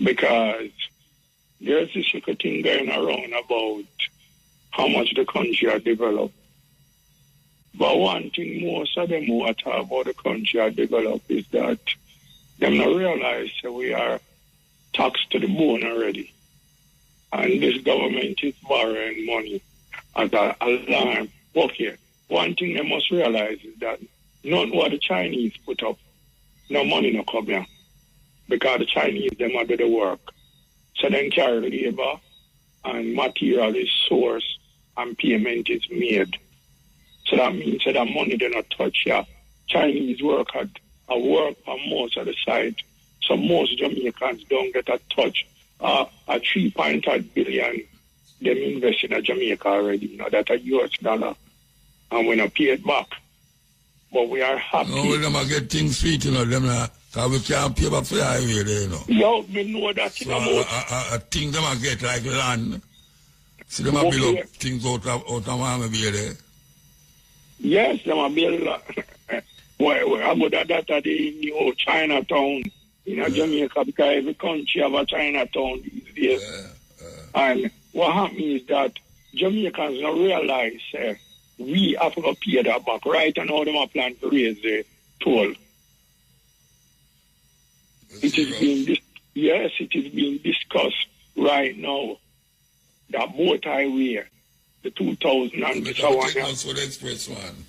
because there's this little thing going around about how much the country has developed. But one thing most of them who talk about the country has developed is that them not realize that we are taxed to the bone already. And this government is borrowing money as an alarm. Okay, one thing they must realize is that not what the Chinese put up, no money no come here. Because the Chinese, them do the work. So then carry the labor and material is sourced and payment is made. So that means that money they not touch here. Chinese work at a work on most of the site. So most Jamaicans don't get a touch. A 3.5 billion them invest in Jamaica already, you know, that's a US dollar. And we not pay it back. But we are happy. No, we never get things sweet, you know, them because we can't pay back for the highway there, you know. Yo, we know that. So I think them I get like land. See them I build up things out of Miami Bay there. Yes, them I build about that in the old Chinatown in Jamaica, because every country have a Chinatown these days. And what happens is that Jamaicans don't realize we have to pay that back, right? And how them are planning to raise the toll. It is being discussed right now. That boat highway, the 2000 and so on. For the express one.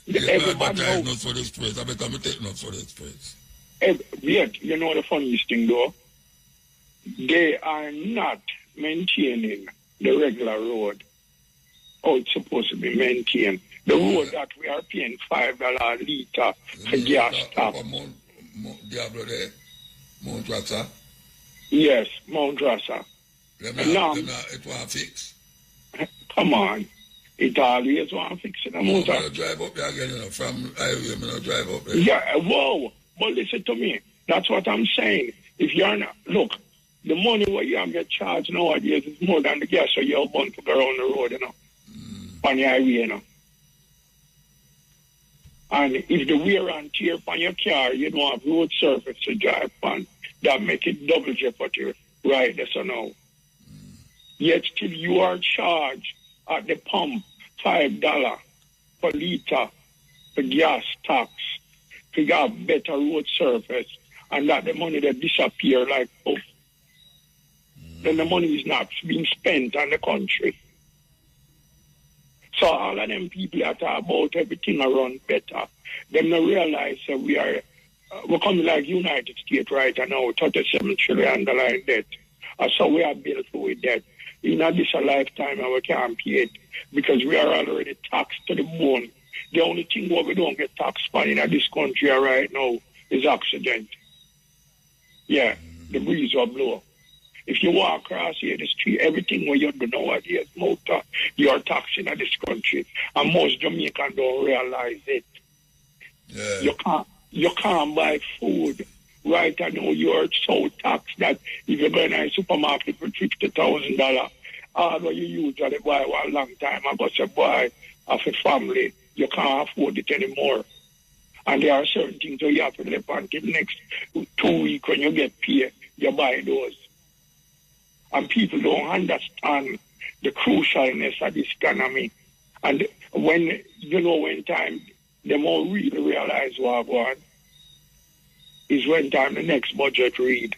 Everybody knows for the express. I better me take notes for the express. Yet, you know the funniest thing though? They are not maintaining the regular road. How it's supposed to be maintained. The road that we are paying $5 a litre for gas stop. Diablo there? Mount Rasa? Yes, Mount Rasa. Now, it won't fix. Come on. It always won't fix it. I'm going to drive up there again, you know, from highway, I'm going to drive up there. Yeah, whoa. But listen to me. That's what I'm saying. If you're not, look, the money what you have get charged nowadays is more than the gas so you're born to go around the road, you know, on the highway, you know. And if the wear and tear on your car, you don't have road surface to drive on, that make it double jeopardy, right? That's so now. Yet still you are charged at the pump $5 per litre for gas tax to have better road surface, and that the money that disappear like poof. Then the money is not being spent on the country. So all of them people that are about everything around better, them not realize that we're coming like United States right now, $37 trillion debt. So we are built with debt. In this lifetime, we can't pay it because we are already taxed to the bone. The only thing what we don't get taxed on in this country right now is accident. Yeah, the breeze will blow. If you walk across here the street, everything where you do nowadays, muta, you are taxing in this country. And most Jamaicans don't realize it. Yeah. You can't buy food. Right now you are so taxed that if you go in a supermarket for $50,000, all what you usually buy for a long time ago, say buy of a family, you can't afford it anymore. And there are certain things that you have to live until next 2 weeks when you get paid, you buy those. And people don't understand the crucialness of this economy. And when time they won't really realize what going on is when time the next budget read.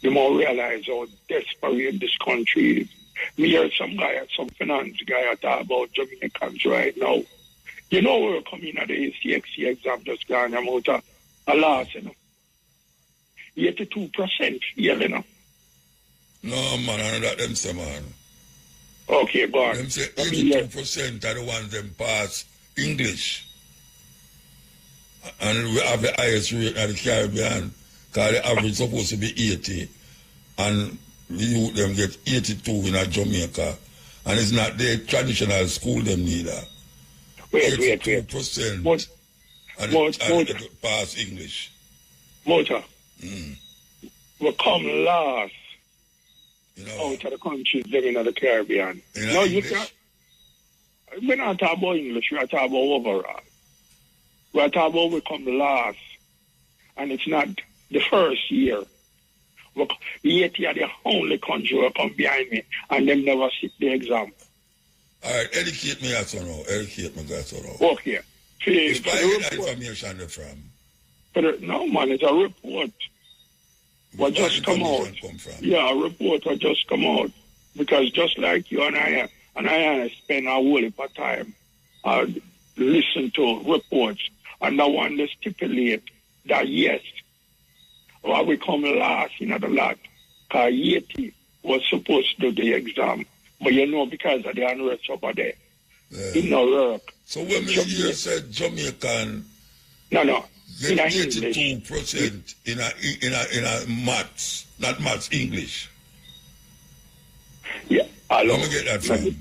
They won't realize how desperate this country is. Me heard some finance guy talk about Jamaicans right now. You know we're coming at the ACXC exam just gone about a loss, you know. 82% fail, you know. No, man, I know that them say, man. Okay, but them say 82% are the ones them pass English. And we have the highest rate in the Caribbean, because the average is supposed to be 80. And the youth them get 82 in Jamaica. And it's not the traditional school them neither. Wait. 82%. And pass English. Muta. We come last out of the countries living in the Caribbean. No, you can't. We're not talking about English, we're talking about overall. We're talking about we come last. And it's not the first year. Haiti are the only country who come behind me and them never sit the exam. Alright, educate me as well. Educate me as well. Okay. It's by that information from. No man, it's a report. What just come out. Yeah, a report will just come out. Because just like you and I spend a whole heap of time listen to reports, and the one they stipulate that yes, well, we come last in the lot, because Haiti was supposed to do the exam, but because of the unrest over there, it no work. So when you said Jamaican, no, in 82% in a maths, not maths, English. Yeah, let me get that from.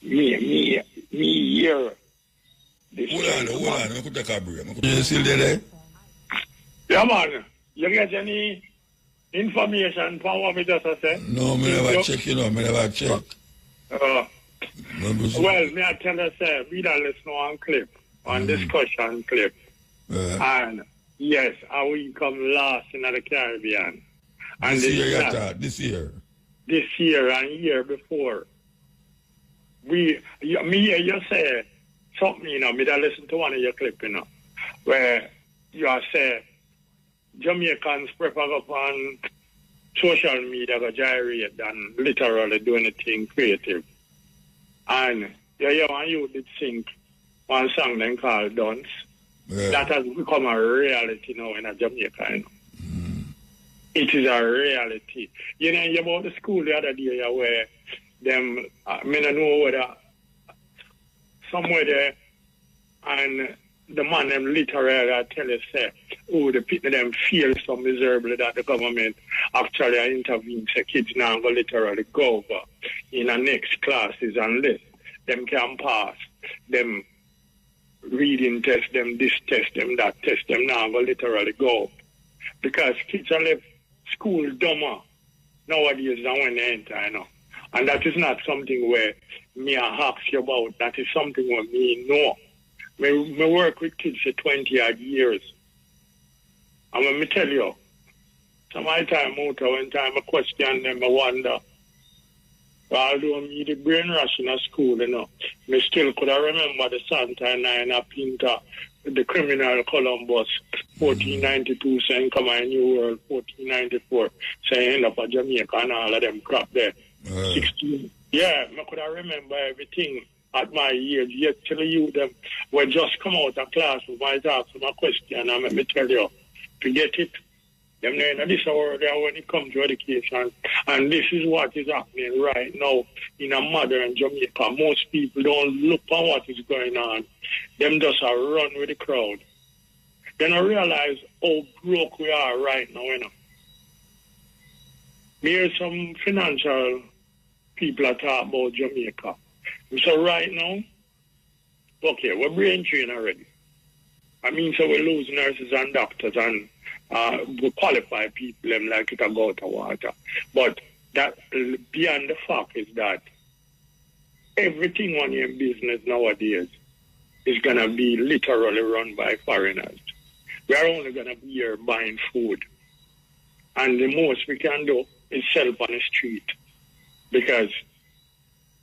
Me here. Hold on, let me take a break. You still there? Yeah, man. You get any information from what we just said? No, me never check, me never check. Well, me I tell you, sir, we don't listen on clip, on discussion clip. And yes, I will come last in the Caribbean. And this year and year before. You say something, me that listen to one of your clip, where you say Jamaicans prefer up on social media to gyrate than literally do anything creative. And you did sing one song then called Dance. Yeah. That has become a reality now in Jamaica. It is a reality. About the school the other day where them, I don't know whether somewhere there, and the man them literally tell us, the people them feel so miserably that the government actually intervenes. The kids now go literally go over in the next classes unless them can pass them reading test, them this test, them that test, them now go literally go. Because kids are left school dumber nowadays than when they enter, And that is not something where me ask you about. That is something where me know. Me work with kids for 20-odd years. And when me tell you, some of the time out, when time I question them, I wonder, although me the brain rush in a school, me still could I remember the Santa and a Pinta, the criminal Columbus, 1492, saying come on New World, 1494, saying end up at Jamaica and all of them crap there. 16. Yeah, I could I remember everything at my age. Yet till you them were just come out of class with my ask them a question and let me tell you, to get it. Them know this hour there when it comes to education. And this is what is happening right now in a modern Jamaica. Most people don't look at what is going on. Them just run with the crowd. Then I realize how broke we are right now, Here's some financial people are talking about Jamaica. So right now, okay, we're brain trained already. I mean, so we lose nurses and doctors and we qualify people them like it a go to water. But that beyond the fact is that everything on your business nowadays is going to be literally run by foreigners. We are only going to be here buying food. And the most we can do is sell on the street. Because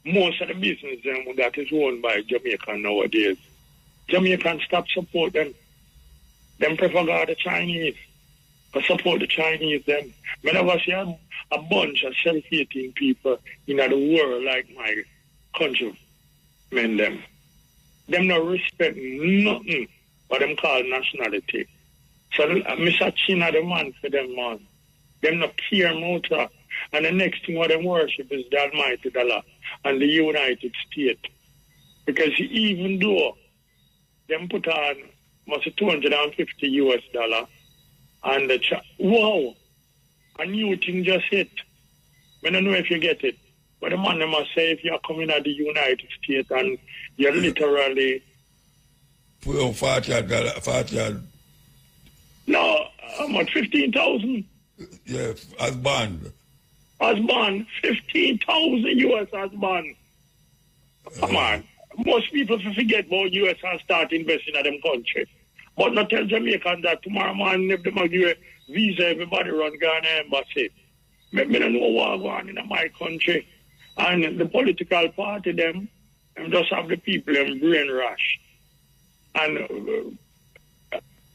most of the business that is owned by Jamaican nowadays, Jamaicans stop support them. Them prefer go the Chinese. But support the Chinese them. Whenever I see a bunch of self-hating people in the world like my countrymen them not respect nothing what them call nationality. So Mr. China the man for them, man. Them not care muta. And the next thing what them worship is the Almighty dollar and the United States. Because even though them put on must $250 US and the wow, a new thing just hit. I don't know if you get it. But the man must say if you're coming out the United States and you're literally put on $40. No, how much? 15,000. Yeah, as bond. As bond, 15,000 US as bond. Come on. Most people forget about US and start investing in them country. But not tell Jamaican that tomorrow morning if they give a visa, everybody run Ghana embassy. Me don't know what going on in my country. And the political party, them just have the people in brain rush. And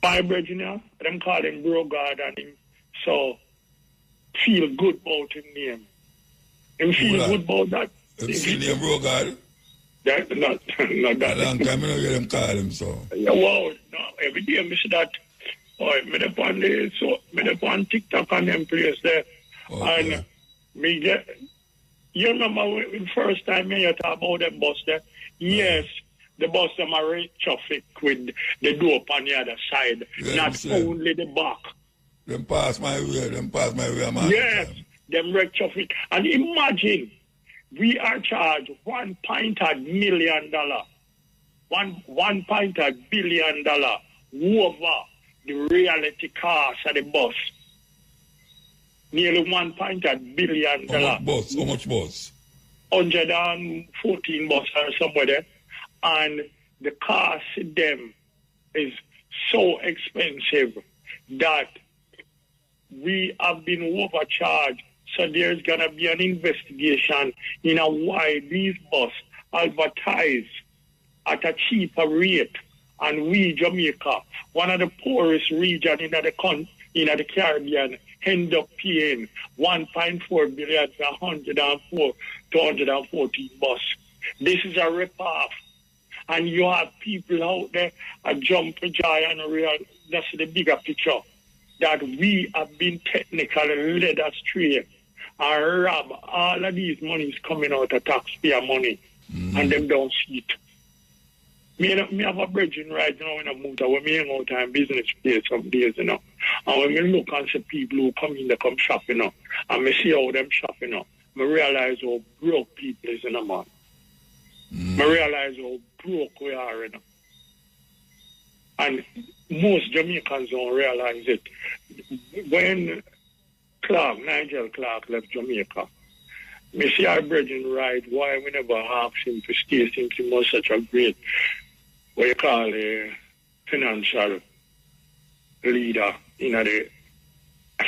my brethren, them call him Brogard and him so feel good about his name. Him feel good about that. Him feel name Brogard? Not that. A long time I don't hear them call him so. Yeah, wow, no, every day I see that. Oh, me upon TikTok and them place there. Okay. And me get, you remember when the first time you talk about them bus there? Yes, the bus them are rate traffic with the door on the other side, not only the back. Them pass my way, man. Yes, them wreck traffic. And imagine, we are charged $1.1 million, $1.1 billion over the reality cost of the bus. Nearly $1.1 billion. How much bus? 114 buses or somewhere there. And the cost of them is so expensive that we have been overcharged. So there's going to be an investigation in why these buses advertise at a cheaper rate. And we, Jamaica, one of the poorest regions in the Caribbean, end up paying $1.4 billion for 104 to 114 buses. This is a rip-off. And you have people out there a jump for joy and real. That's the bigger picture. That we have been technically led astray and rob all of these monies coming out of taxpayer money. And them don't see it. Me have a brethren right now in a muta when me hang out in business place some days, And when me look and see people who come in, they come shopping, and me see how them shopping, me realize how broke people is, man. Me realize how broke we are, And most Jamaicans don't realize it. When Nigel Clark left Jamaica, me see our brethren right, why we never asked him to stay since he was such a great, what you call a financial leader in the...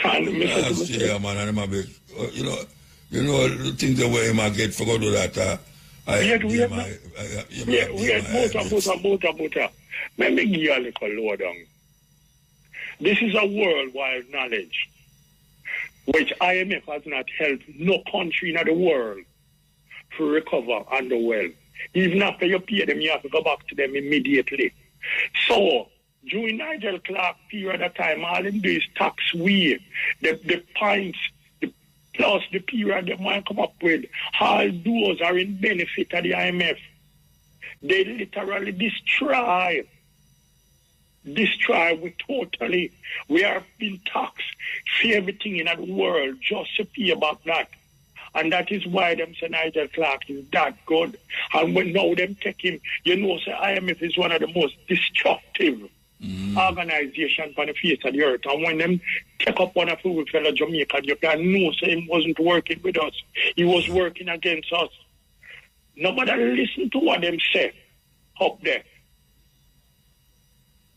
And yeah, man, and I'm a bit, you know, the things the way I get for go do that, Muta. Let me give you a little lower down. This is a worldwide knowledge which IMF has not helped no country in the world to recover under well. Even after you pay them, you have to go back to them immediately. So, during Nigel Clark period of time, all them do is tax we, the points, plus the period they might come up with, all those are in benefit of the IMF. They literally destroy we are being taxed for everything in the world just to pay about that. And that is why them say Nigel Clark is that good. And when now them take him, say IMF is one of the most destructive organizations on the face of the earth. And when them take up one of our fellow Jamaican, you can know say he wasn't working with us. He was working against us. Nobody listen to what them say up there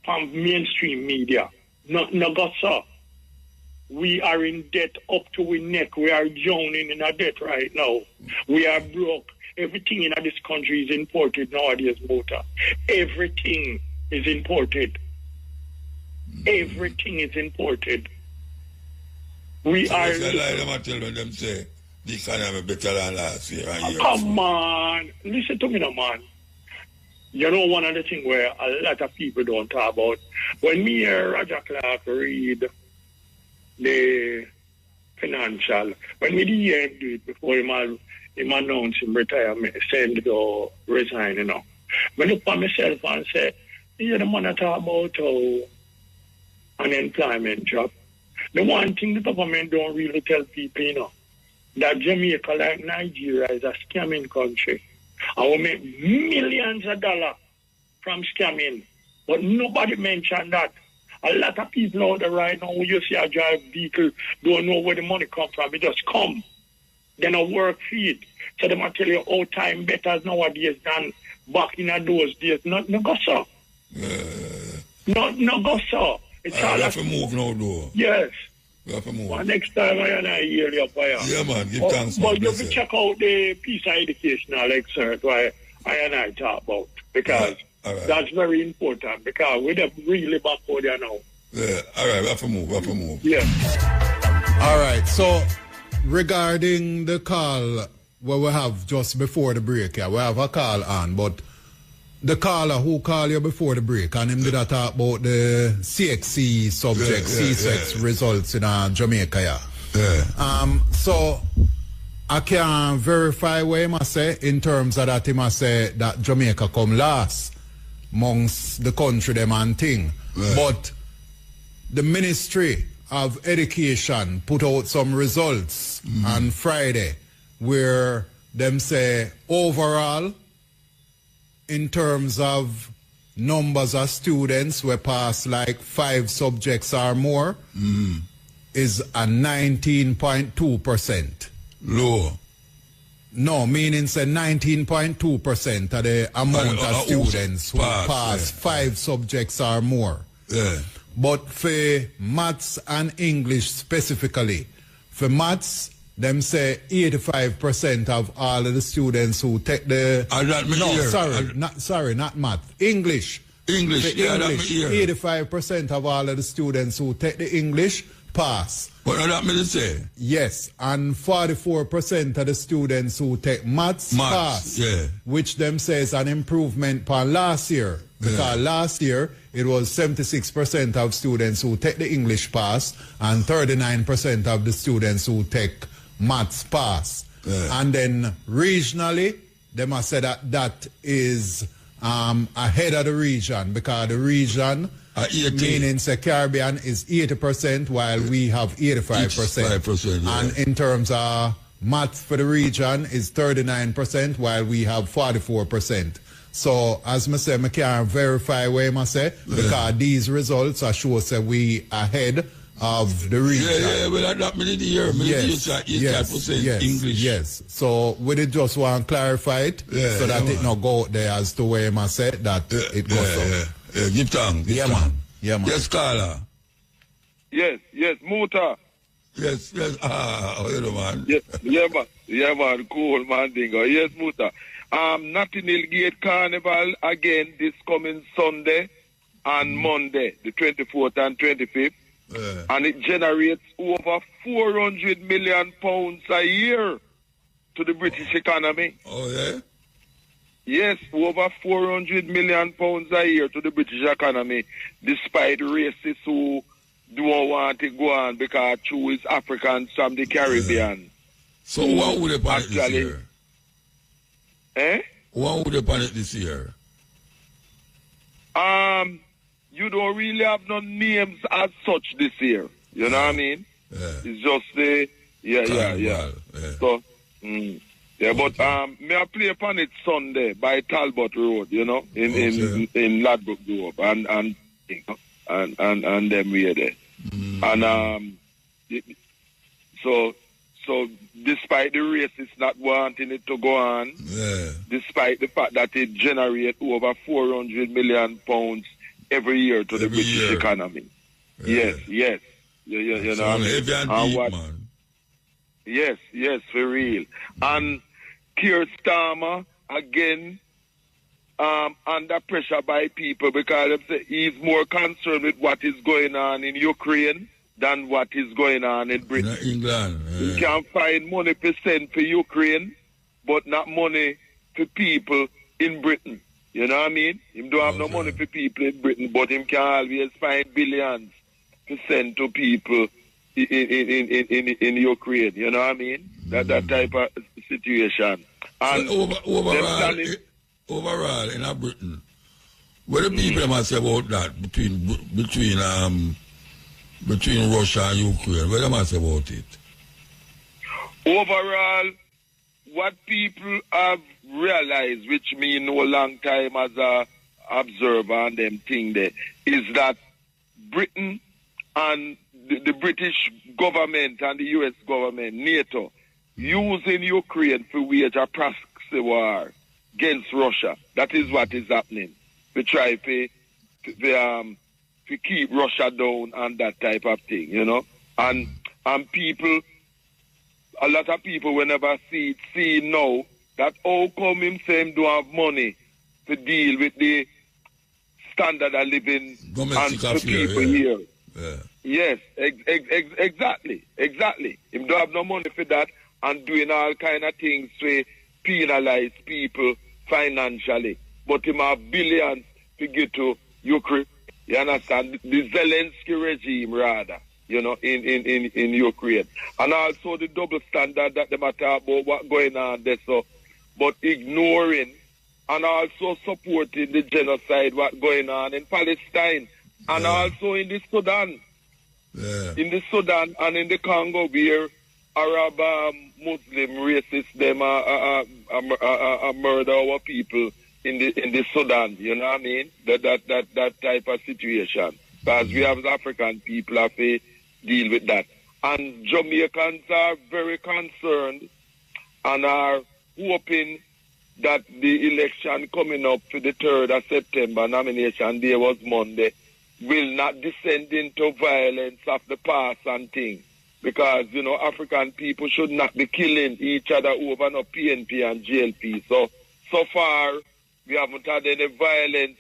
from mainstream media. No got so. We are in debt up to our neck. We are drowning in our debt right now. We are broke. Everything in this country is imported nowadays, Muta. Everything is imported. Everything is imported. We so are... them say the economy better than last year. Come on. Listen to me now, man. You know one of the things where a lot of people don't talk about. When me hear Roger Clark read the financial, when we did do it before him announced him retirement, send to resign, I look at myself and say, the man talk about unemployment job. The one thing the government don't really tell people, that Jamaica, like Nigeria, is a scamming country. And we make millions of dollars from scamming. But nobody mentioned that. A lot of people out there right now, when you see a drive vehicle, don't know where the money comes from. It just come. They don't work for it. So they might tell you how time better nowadays than back in those days. No go so. No go so. It's all have to move now, though. Yes. We have to move. Well, next time I hear you, yeah, man. Give thanks. But you can check out the piece of educational excerpt why I and I talk about. Because that's very important. Because we're really back over there now. Yeah, all right, we have to move. Yeah. All right, so regarding the call what we have just before the break, we have a call on, but the caller who called you before the break, and him did I talk about the CXC subject, C6 results in Jamaica, so I can verify what he must say in terms of that he must say that Jamaica come last amongst the country them and thing. But the Ministry of Education put out some results on Friday where them say overall in terms of numbers of students who pass like 5 subjects or more is a 19.2%. Low. No, meaning say 19.2% of the amount of students who pass 5 subjects or more. Yeah. But for maths and English specifically, for maths, them say 85% of all of the students who take the... not math. English. English, yeah, English, 85% of all of the students who take the English pass. What that mean to say? Yes, and 44% of the students who take maths pass, which them says an improvement from last year. Because last year, it was 76% of students who take the English pass and 39% of the students who take maths pass. And then regionally, they must say that that is ahead of the region, because the region, meaning the Caribbean, is 80% while we have 85%. And in terms of maths for the region is 39% while we have 44%. So, as I say, I can't verify what I say, because these results are sure that we ahead of the region. Yeah, well, that means the year. English. Yes. So, we just want to clarify it so that it not go out there as to where I say that it goes up. Give tongue. Man. Yes, Carla. Yes, muta. Yes, man. Yeah, man, cool, man, dingo. Yes, muta. Notting Hill Gate Carnival again this coming Sunday and Monday, the 24th and 25th. And it generates over 400 million pounds a year to the British economy. Oh, yeah? Yes, over 400 million pounds a year to the British economy, despite racists who don't want to go on because true is Africans from the Caribbean. So what would they pan it this year? What would they pan it this year? You don't really have no names as such this year. You know what I mean? It's just the So but may I play upon it Sunday by Talbot Road, you know, in Ladbroke Grove and them we are there. And so despite the racists not wanting it to go on, despite the fact that it generates over 400 million pounds every year to the British economy. Yes. You know what I mean? Yes, for real. And Keir Starmer, again, under pressure by people because he's more concerned with what is going on in Ukraine than what is going on in Britain. England. He can find money to send for Ukraine, but not money for people in Britain. You know what I mean? He don't have no money for people in Britain, but he can always find billions to send to people in Ukraine. You know what I mean? That type of situation. And so overall, in Britain, what do people must say about that between Russia and Ukraine? What do they must say about it? Overall, what people have realized, which me know a long time as a observer and them thing there is that Britain and the British government and the US government, NATO, using Ukraine to wage a proxy war against Russia. That is what is happening. We try to keep Russia down and that type of thing, you know. And people, a lot of people will never see now that how come him say him don't have money to deal with the standard of living and the people here. Yeah. Yes, exactly. Him don't have no money for that and doing all kind of things to penalize people financially. But him have billions to get to Ukraine. You understand? The Zelensky regime, rather, you know, in Ukraine. And also the double standard that they matter about what's going on there. So, but ignoring and also supporting the genocide what's going on in Palestine and also in the Sudan. Yeah. In the Sudan and in the Congo, where Arab Muslim racists them murder our people in the Sudan. You know what I mean? That type of situation. Because we have African people have to deal with that. And Jamaicans are very concerned and are hoping that the election coming up for the 3rd of September, nomination day was Monday, will not descend into violence of the past and things. Because, you know, African people should not be killing each other over no PNP and GLP. So far, we haven't had any violence,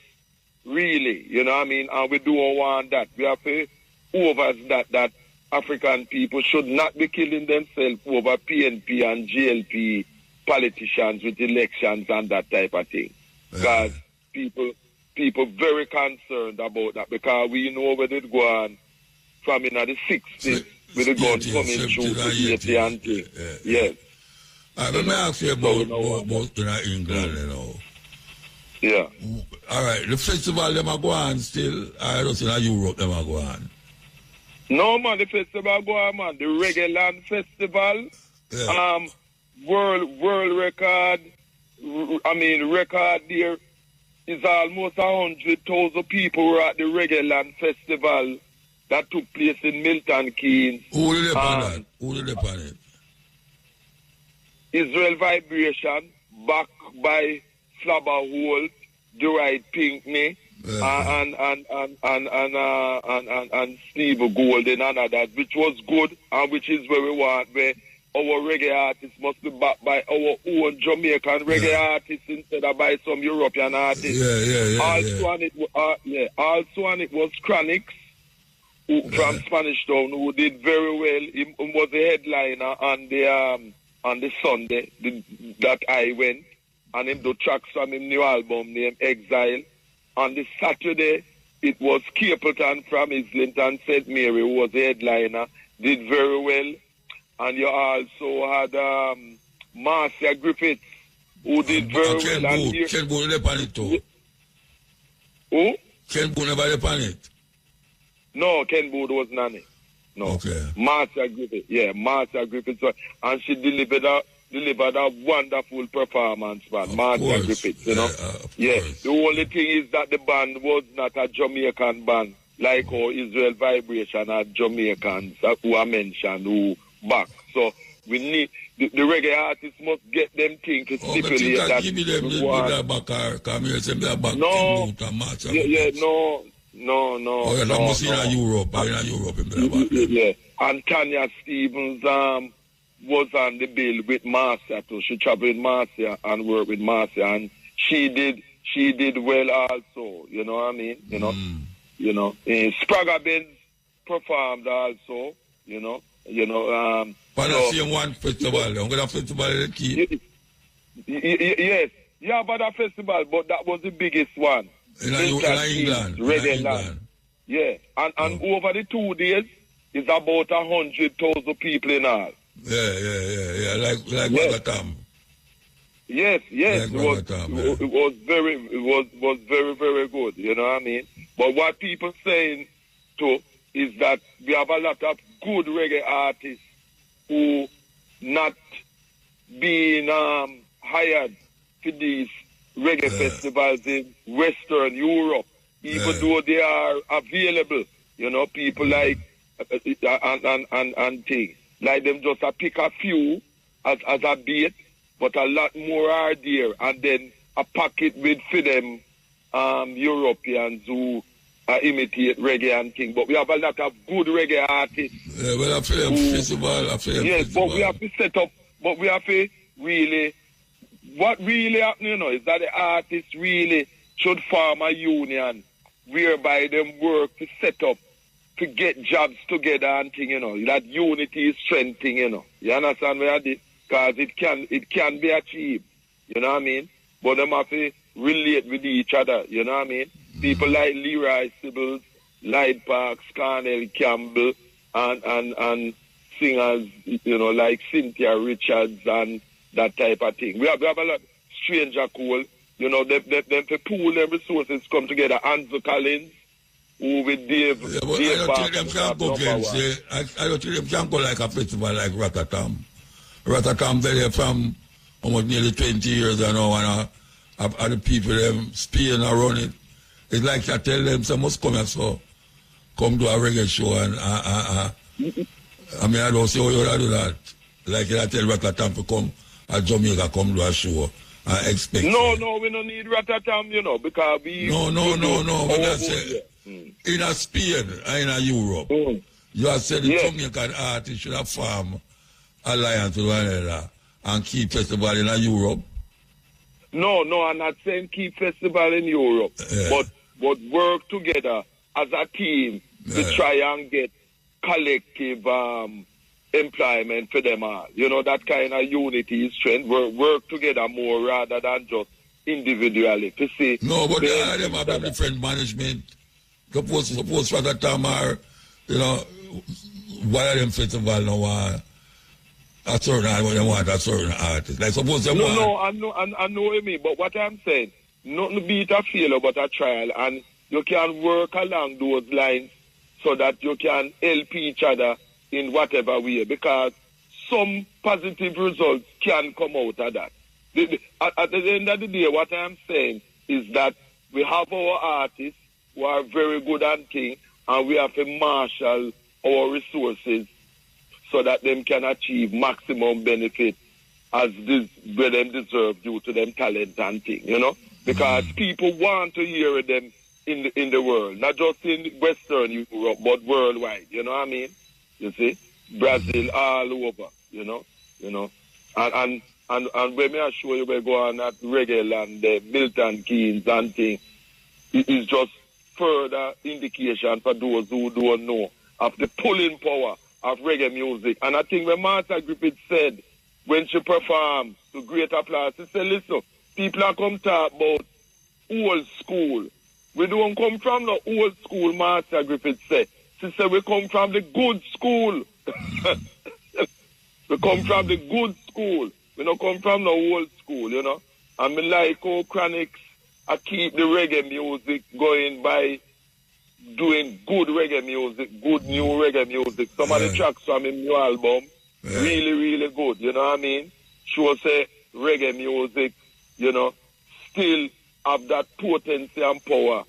really, you know what I mean? And we don't want that. We have to over that African people should not be killing themselves over PNP and GLP politicians with elections and that type of thing. Because people very concerned about that because we know where it go on from in the 60s with the gun coming through the 80 and thing. Yes. Let me ask you about England, you know. Yeah. All right. The festival them are go on still. I don't think in Europe them are go on. No man, the festival go on, man. The Reggae Land Festival, world record. I mean, record there is almost 100,000 people were at the Reggae Land Festival that took place in Milton Keynes. Who did they pan it? Israel Vibration, backed by Flabber Holt, the right Pinkney, and Steve Golden and others, which was good and which is where we want, where our reggae artists must be backed by our own Jamaican reggae artists instead of by some European artists. Also, and it was Chronix from Spanish Town who did very well. He was the headliner on the Sunday that I went, and him do tracks from his new album named Exile. On the Saturday, it was Capleton from Islington, St. Mary, who was the headliner, did very well. And you also had Marcia Griffiths, who did very well. Ken Boone never on it too. Who? Ken Boone never on it. No, Ken Boone was not it. No. Okay. Marcia Griffiths, Marcia Griffiths, and she delivered a wonderful performance, man. Marcia Griffiths, you know. The only thing is that the band was not a Jamaican band, like how Israel Vibration are Jamaicans who are mentioned, who back. So we need the reggae artists must get them things to stipulate that. Give me them come here, say me back. No. Oh, yeah, that must be in Europe. And Tanya Stevens was on the bill with Marcia too. She traveled with Marcia and worked with Marcia, and she did well also. You know what I mean? You know. Spragga Benz performed also. But the same one festival. I'm gonna festival the key. Yes, but that festival, but that was the biggest one. In England. Yeah, and over the 2 days, it's about 100,000 people in all. Yeah. Like Bagatam. Yes. It was very, very good. You know what I mean? But what people saying too is that we have a lot of good reggae artists who not being hired for these reggae festivals in Western Europe, even though they are available. You know, people like and things. Like them just pick a few as a bait, but a lot more are there. And then a packet with for them Europeans who imitate reggae and things. But we have a lot of good reggae artists. Yeah, well, I feel festival. Yes, but we have to set up, but we have to really, what really happening, you know, is that the artists really should form a union whereby them work to set up, to get jobs together and thing, you know. That unity is strengthening, you know. You understand where I did? Because it can be achieved, you know what I mean? But them have to relate with each other, you know what I mean? People like Leroy Sibbles, Lyde Parks, Cornell Campbell, and singers, you know, like Cynthia Richards and that type of thing. We have a lot. Stranger Cole, you know, them to pool them resources come together. Anzo Collins, who with Dave. Yeah, but I don't think them can go against. I don't think them can go like a festival like Ratatam. Ratatam, they're from almost nearly 20 years now, and the people them speaking around it. It's like I tell them, some must come here, so come to a reggae show and I mean, I don't see how you do that. Like I tell Ratatam to come at Jamaica, come to a show and expect. No, we don't need Ratatam, you know, because we. No. But that's it. In a Spain and in a Europe, you have said the Jamaican artists should have formed alliance with one another and keep festival in a Europe. No, I'm not saying keep festival in Europe, but work together as a team to try and get collective employment for them all. You know, that kind of unity is strength. Work together more rather than just individually. To see. No, but them have a different management. Suppose for that time are, you know, why are them festival now a certain artist, they want a certain artist. Like suppose they want. No, I know what you mean, but what I'm saying, nothing beat a failure but a trial, and you can work along those lines so that you can help each other in whatever way, because some positive results can come out of that. At the end of the day, what I'm saying is that we have our artists who are very good at things, and we have to marshal our resources so that them can achieve maximum benefit as where them deserve due to them talent and thing, you know? Because people want to hear them in the world, not just in Western Europe, but worldwide, you know what I mean? You see? Brazil, all over, you know? And when I show you we go on at reggae land, Milton Keynes and thing, it is just further indication for those who don't know of the pulling power of reggae music. And I think when Martha Griffith said, when she performed to great applause, she said, listen, people are come talk about old school. We don't come from the old school, Martha Griffith said. She said, we come from the good school. We come from the good school. We don't come from the old school, you know. And me like how Chronics, I keep the reggae music going by doing good reggae music, good new reggae music. Some of the tracks from his new album, really, really good, you know what I mean? Sure say reggae music, you know, still have that potency and power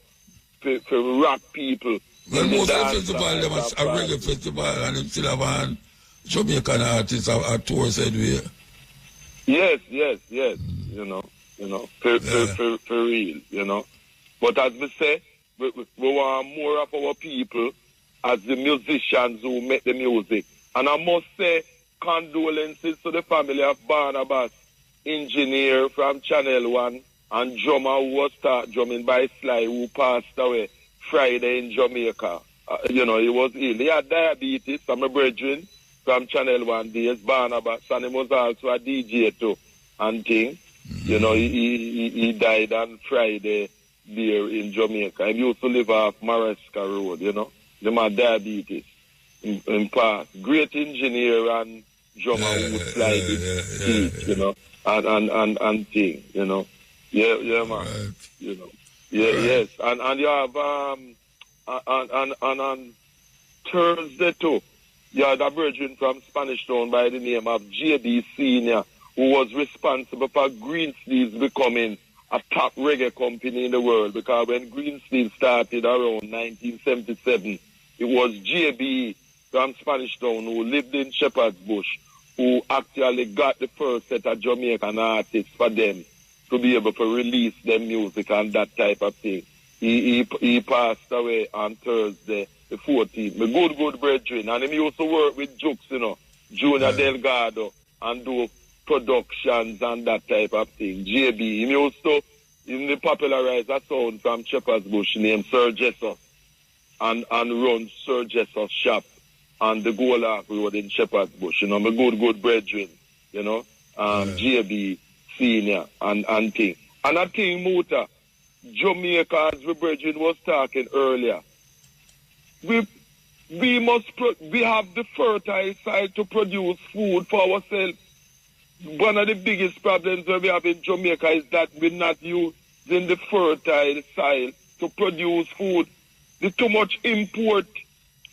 for rock people. Well, most of the festival, them a reggae festival, and them still have Jamaican artists a tour said we. Yes, you know, for real, you know. But as we say, we want more of our people as the musicians who make the music. And I must say, condolences to the family of Barnabas, engineer from Channel 1, and drummer who was start drumming by Sly, who passed away Friday in Jamaica. You know, he was ill. He had diabetes. I'm a brethren from Channel 1 days, Barnabas, and he was also a DJ too, and thing. You know, he died on Friday there in Jamaica. He used to live off Maresca Road, you know. He had diabetes in past. Great engineer and drummer who would slide his feet, you know, and thing, you know. Yeah, man. Right. You know. Yeah, right. Yes. And you have on Thursday too, you had a virgin from Spanish Town by the name of J.D. Senior, who was responsible for Green Sleeves becoming a top reggae company in the world, because when Greensteel started around 1977, it was JB from Spanish Town who lived in Shepherd's Bush who actually got the first set of Jamaican artists for them to be able to release their music and that type of thing. He passed away on Thursday, the 14th. My good brethren. And he used to work with Jukes, you know, Junior Delgado, and do productions and that type of thing. JB, he used to popularize a sound from Shepherd's Bush named Sir Jesus, and run Sir Jesus shop on the Gola Road in Shepherd's Bush. You know, my good brethren, you know, JB Senior and thing. And I think Muta, Jamaica, as the brethren was talking earlier, we have the fertile side to produce food for ourselves. One of the biggest problems that we have in Jamaica is that we're not using the fertile soil to produce food. The too much import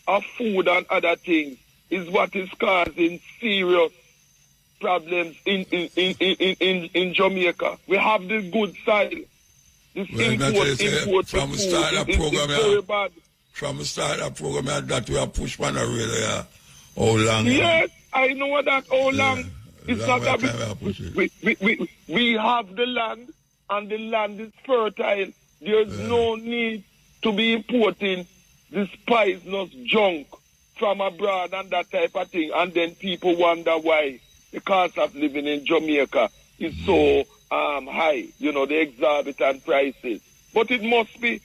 of food and other things is what is causing serious problems in Jamaica. We have the good soil. This import from the start of the program, very bad. From the start of the program, that we are pushed on really, how long? Yes, I know that, how long. It's not that we have the land, and the land is fertile. There's no need to be importing this poisonous junk from abroad and that type of thing. And then people wonder why the cost of living in Jamaica is so high, you know, the exorbitant prices. But it must be.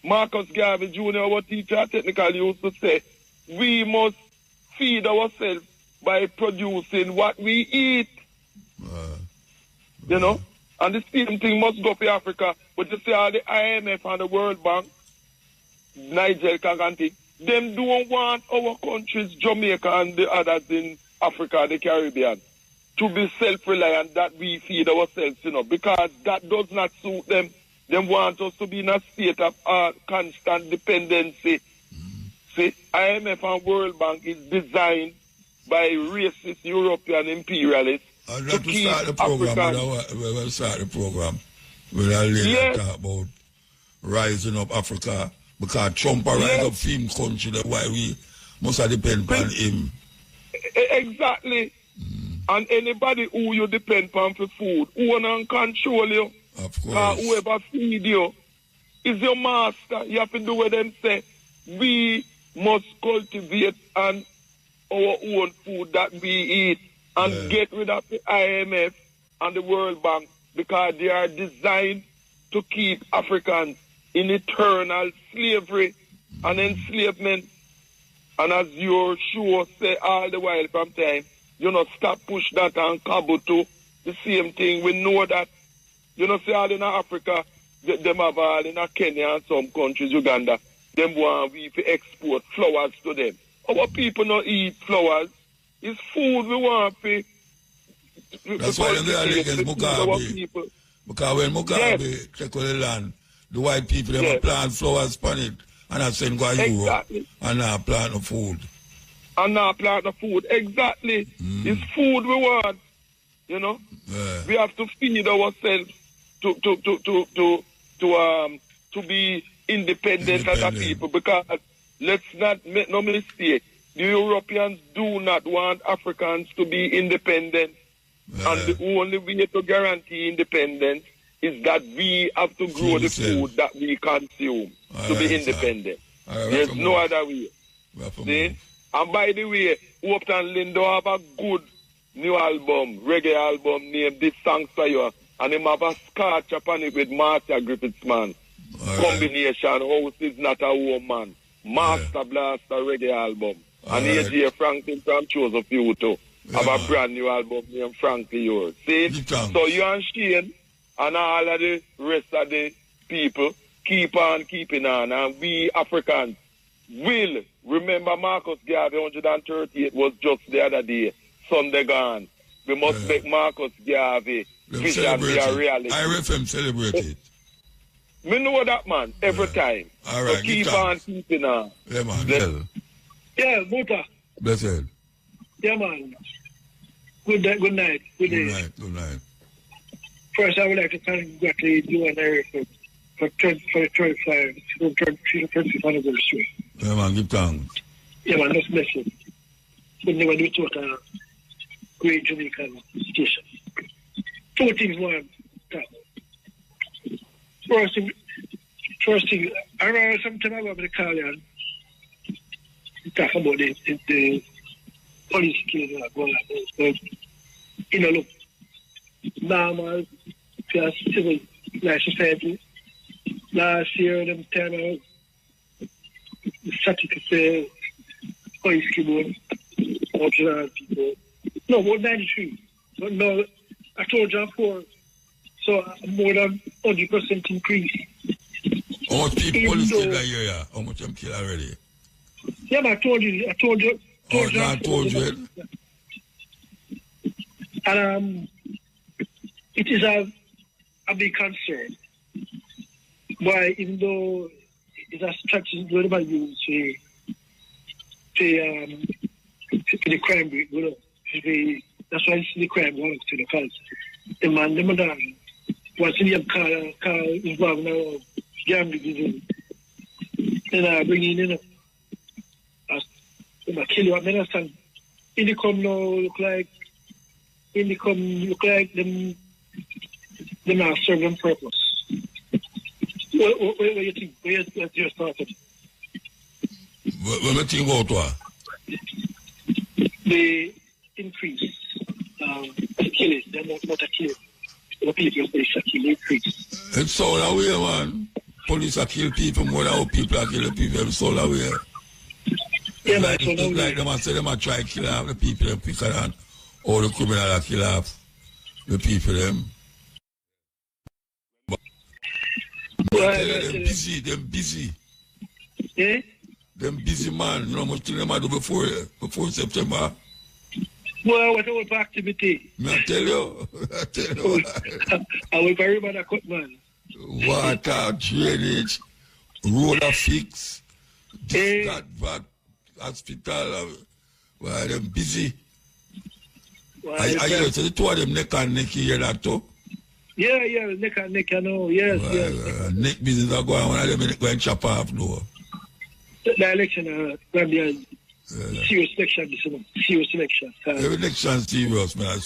Marcus Garvey Jr., our teacher technically used to say, we must feed ourselves by producing what we eat. You know? And the same thing must go for Africa. But you see all the IMF and the World Bank, Nigel Kaganti, them don't want our countries, Jamaica and the others in Africa, the Caribbean, to be self-reliant, that we feed ourselves, you know, because that does not suit them. They want us to be in a state of constant dependency. See, IMF and World Bank is designed by racist European imperialists to keep Africa. We'll start the program. We'll talk about rising up Africa, because Trump rise up him country, that's why we must depend on him. Exactly. And anybody who you depend on for food, who and control you, of course. Whoever feed you is your master. You have to do what them say. We must cultivate our own food that we eat and get rid of the IMF and the World Bank, because they are designed to keep Africans in eternal slavery and enslavement. And as your show say all the while from time, you know, stop push that and cabo to the same thing. We know that. You know, see all in Africa, them have all in Kenya and some countries, Uganda, them want we to export flowers to them. Our people don't eat flowers. It's food we want to. That's why they're against Mugabe. Because when Mugabe take over the land, the white people they plant flowers on it, and I send go to Europe and now plant the food. And now plant the food. Exactly. It's food we want. You know? We have to feed ourselves to be independent as a people, because let's not make no mistake, the Europeans do not want Africans to be independent, and the only way to guarantee independence is that we have to grow the food that we consume to be independent. There's no other way. See? And by the way, Upton Lindo have a good new album, reggae album named This Song's For You. And him have a scotch upon it with Martha Griffiths, man. Combination, House is Not a Woman. Master Blaster reggae album. And AJ Franklin from Joseph you too. Have a brand new album named Frankly Yours. See? So you and Shane and all of the rest of the people keep on keeping on. And we Africans will remember Marcus Garvey 138 was just the other day. Sunday gone. We must make Marcus Garvey vision be a reality. IRFM celebrate it. Me know that, man, every time. All right, so keep on keeping on. Yeah, man. Yeah, Muta. Blessed. Yeah, man. Good night. Good day. Good night. First, I would like to congratulate you and Eric for the 35th anniversary. Yeah, man, give thanks. Yeah, man, that's blessing. But never do it with a great Jamaican station. Two things, one. First thing, I remember sometime ago with the Carlian, talk about the police killing going on. But, you know, look, normal, for civil life society, last year, them time out, the statistic say, police killing, people. No, about 93. But no, I told you before, so more than 100% increase. How much people police kill that year, yeah? How much them kill already? Yeah, but I told you. I told you. And it is a big concern. Why, even though it's a strategy everybody uses to the crime rate, you know, that's why the crime going to the cause. The man, the madam, once in the car involved now, gambling, then I bring in, you know, I kill you, I understand. Income now look like them not serve them purpose. What do you think? What's your thought? What do you think about what? The increase, killing, they're not a killing. The people are killing increase. It's all that way, man. Police are kill people more than how people are killing people. It's all that way. Yeah, man, it's like them and say them and try to kill off the people them quicker than all the criminals that kill off the people them. But them busy. Yeah? Them busy, man. You know how much thing them do before September? Well, what about activity? I tell you. I will very bad a cut, man. Water, drainage, road fix, that, hospital, why them busy. I hear so the two of them neck and neck hear that too. Yeah, neck and neck, I know, yes. Neck business are going on, one of them go and chop off no. The election, serious election, serious election. Every election serious, man.